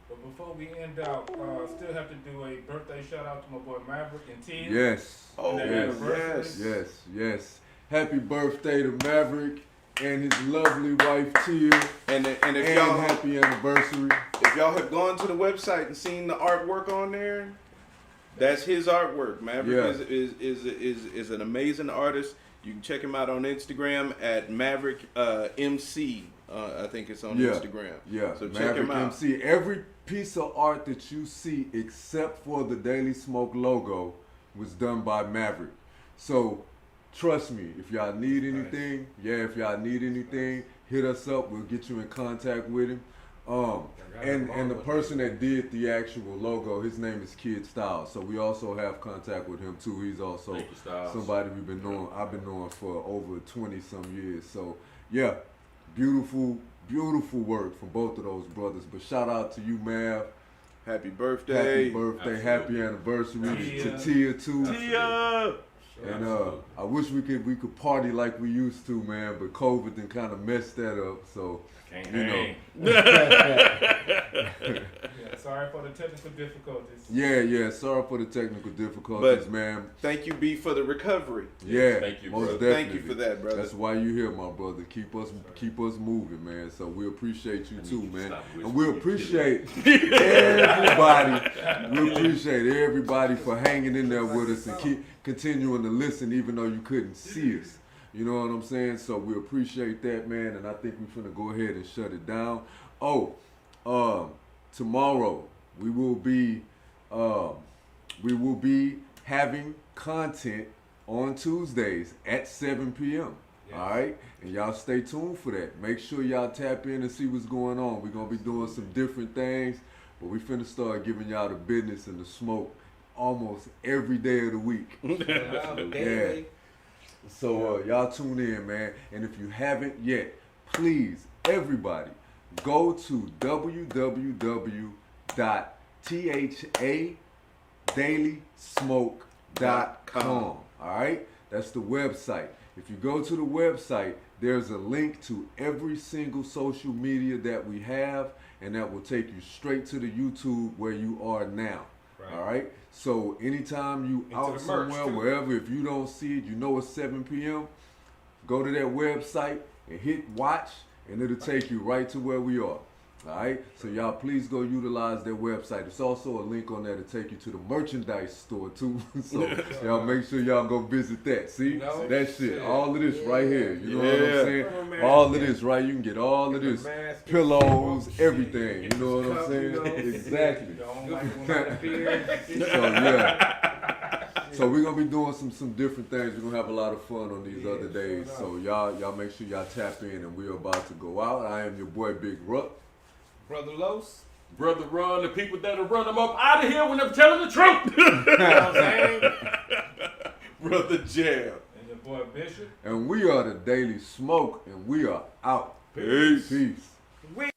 But before we end out, still have to do a birthday shout out to my boy Maverick and Tia. Yes. Oh, And yes. their anniversary. Yes. Happy birthday to Maverick and his lovely wife Tia. And if And y'all happy anniversary. if y'all have gone to the website and seen the artwork on there, that's his artwork. Maverick Yeah. is an amazing artist. You can check him out on Instagram at Maverick MC. I think it's on Instagram. Yeah, so check Maverick him out. MC. Every piece of art that you see, except for the Daily Smoke logo, was done by Maverick. So trust me, if y'all need anything, hit us up. We'll get you in contact with him. And the person that did the actual logo, his name is Kid Styles. So we also have contact with him too. He's also somebody I've been knowing for over 20 some years. So yeah, beautiful work from both of those brothers. But shout out to you, Mav. Happy birthday. Happy anniversary to Tia too. Tia! And I wish we could party like we used to, man, but COVID then kind of messed that up. So sorry for the technical difficulties. Yeah, sorry for the technical difficulties, but man. Thank you, B, for the recovery. Yeah, thank you, most brother. definitely. Thank you for that, brother. That's why you here, my brother. Keep us moving, man. So we appreciate you too, man. And we appreciate everybody. We appreciate everybody for hanging in there with us and keep continuing to listen, even though you couldn't see us. You know what I'm saying? So we appreciate that, man. And I think we're finna go ahead and shut it down. Tomorrow we will be having content on Tuesdays at 7 p.m. Yes. All right, and y'all stay tuned for that. Make sure y'all tap in and see what's going on. We're gonna be doing some different things, but we finna start giving y'all the business and the smoke almost every day of the week. Yeah. So y'all tune in, man. And if you haven't yet, please, everybody, go to www.thadailysmoke.com. All right, that's the website. If you go to the website, there's a link to every single social media that we have, and that will take you straight to the YouTube where you are now. Right. All right. So anytime you out somewhere, wherever, if you don't see it, you know it's 7 p.m. Go to that website and hit watch, and it'll take you right to where we are. All right. So y'all please go utilize their website. There's also a link on there to take you to the merchandise store too. So y'all make sure y'all go visit that. See that shit. All of this right here. You know what I'm saying? All of this right. You can get all of this. Pillows, everything. You know what I'm saying? Exactly. So yeah. So we're gonna be doing some different things. We're gonna have a lot of fun on these other days. So y'all make sure y'all tap in, and we're about to go out. I am your boy Big Ruck. Brother Los. Brother Ron, the people that'll run them up out of here when they're telling the truth. You know what I'm saying? Brother Jam. And your boy Bishop. And we are the Daily Smoke, and we are out. Peace. Peace. We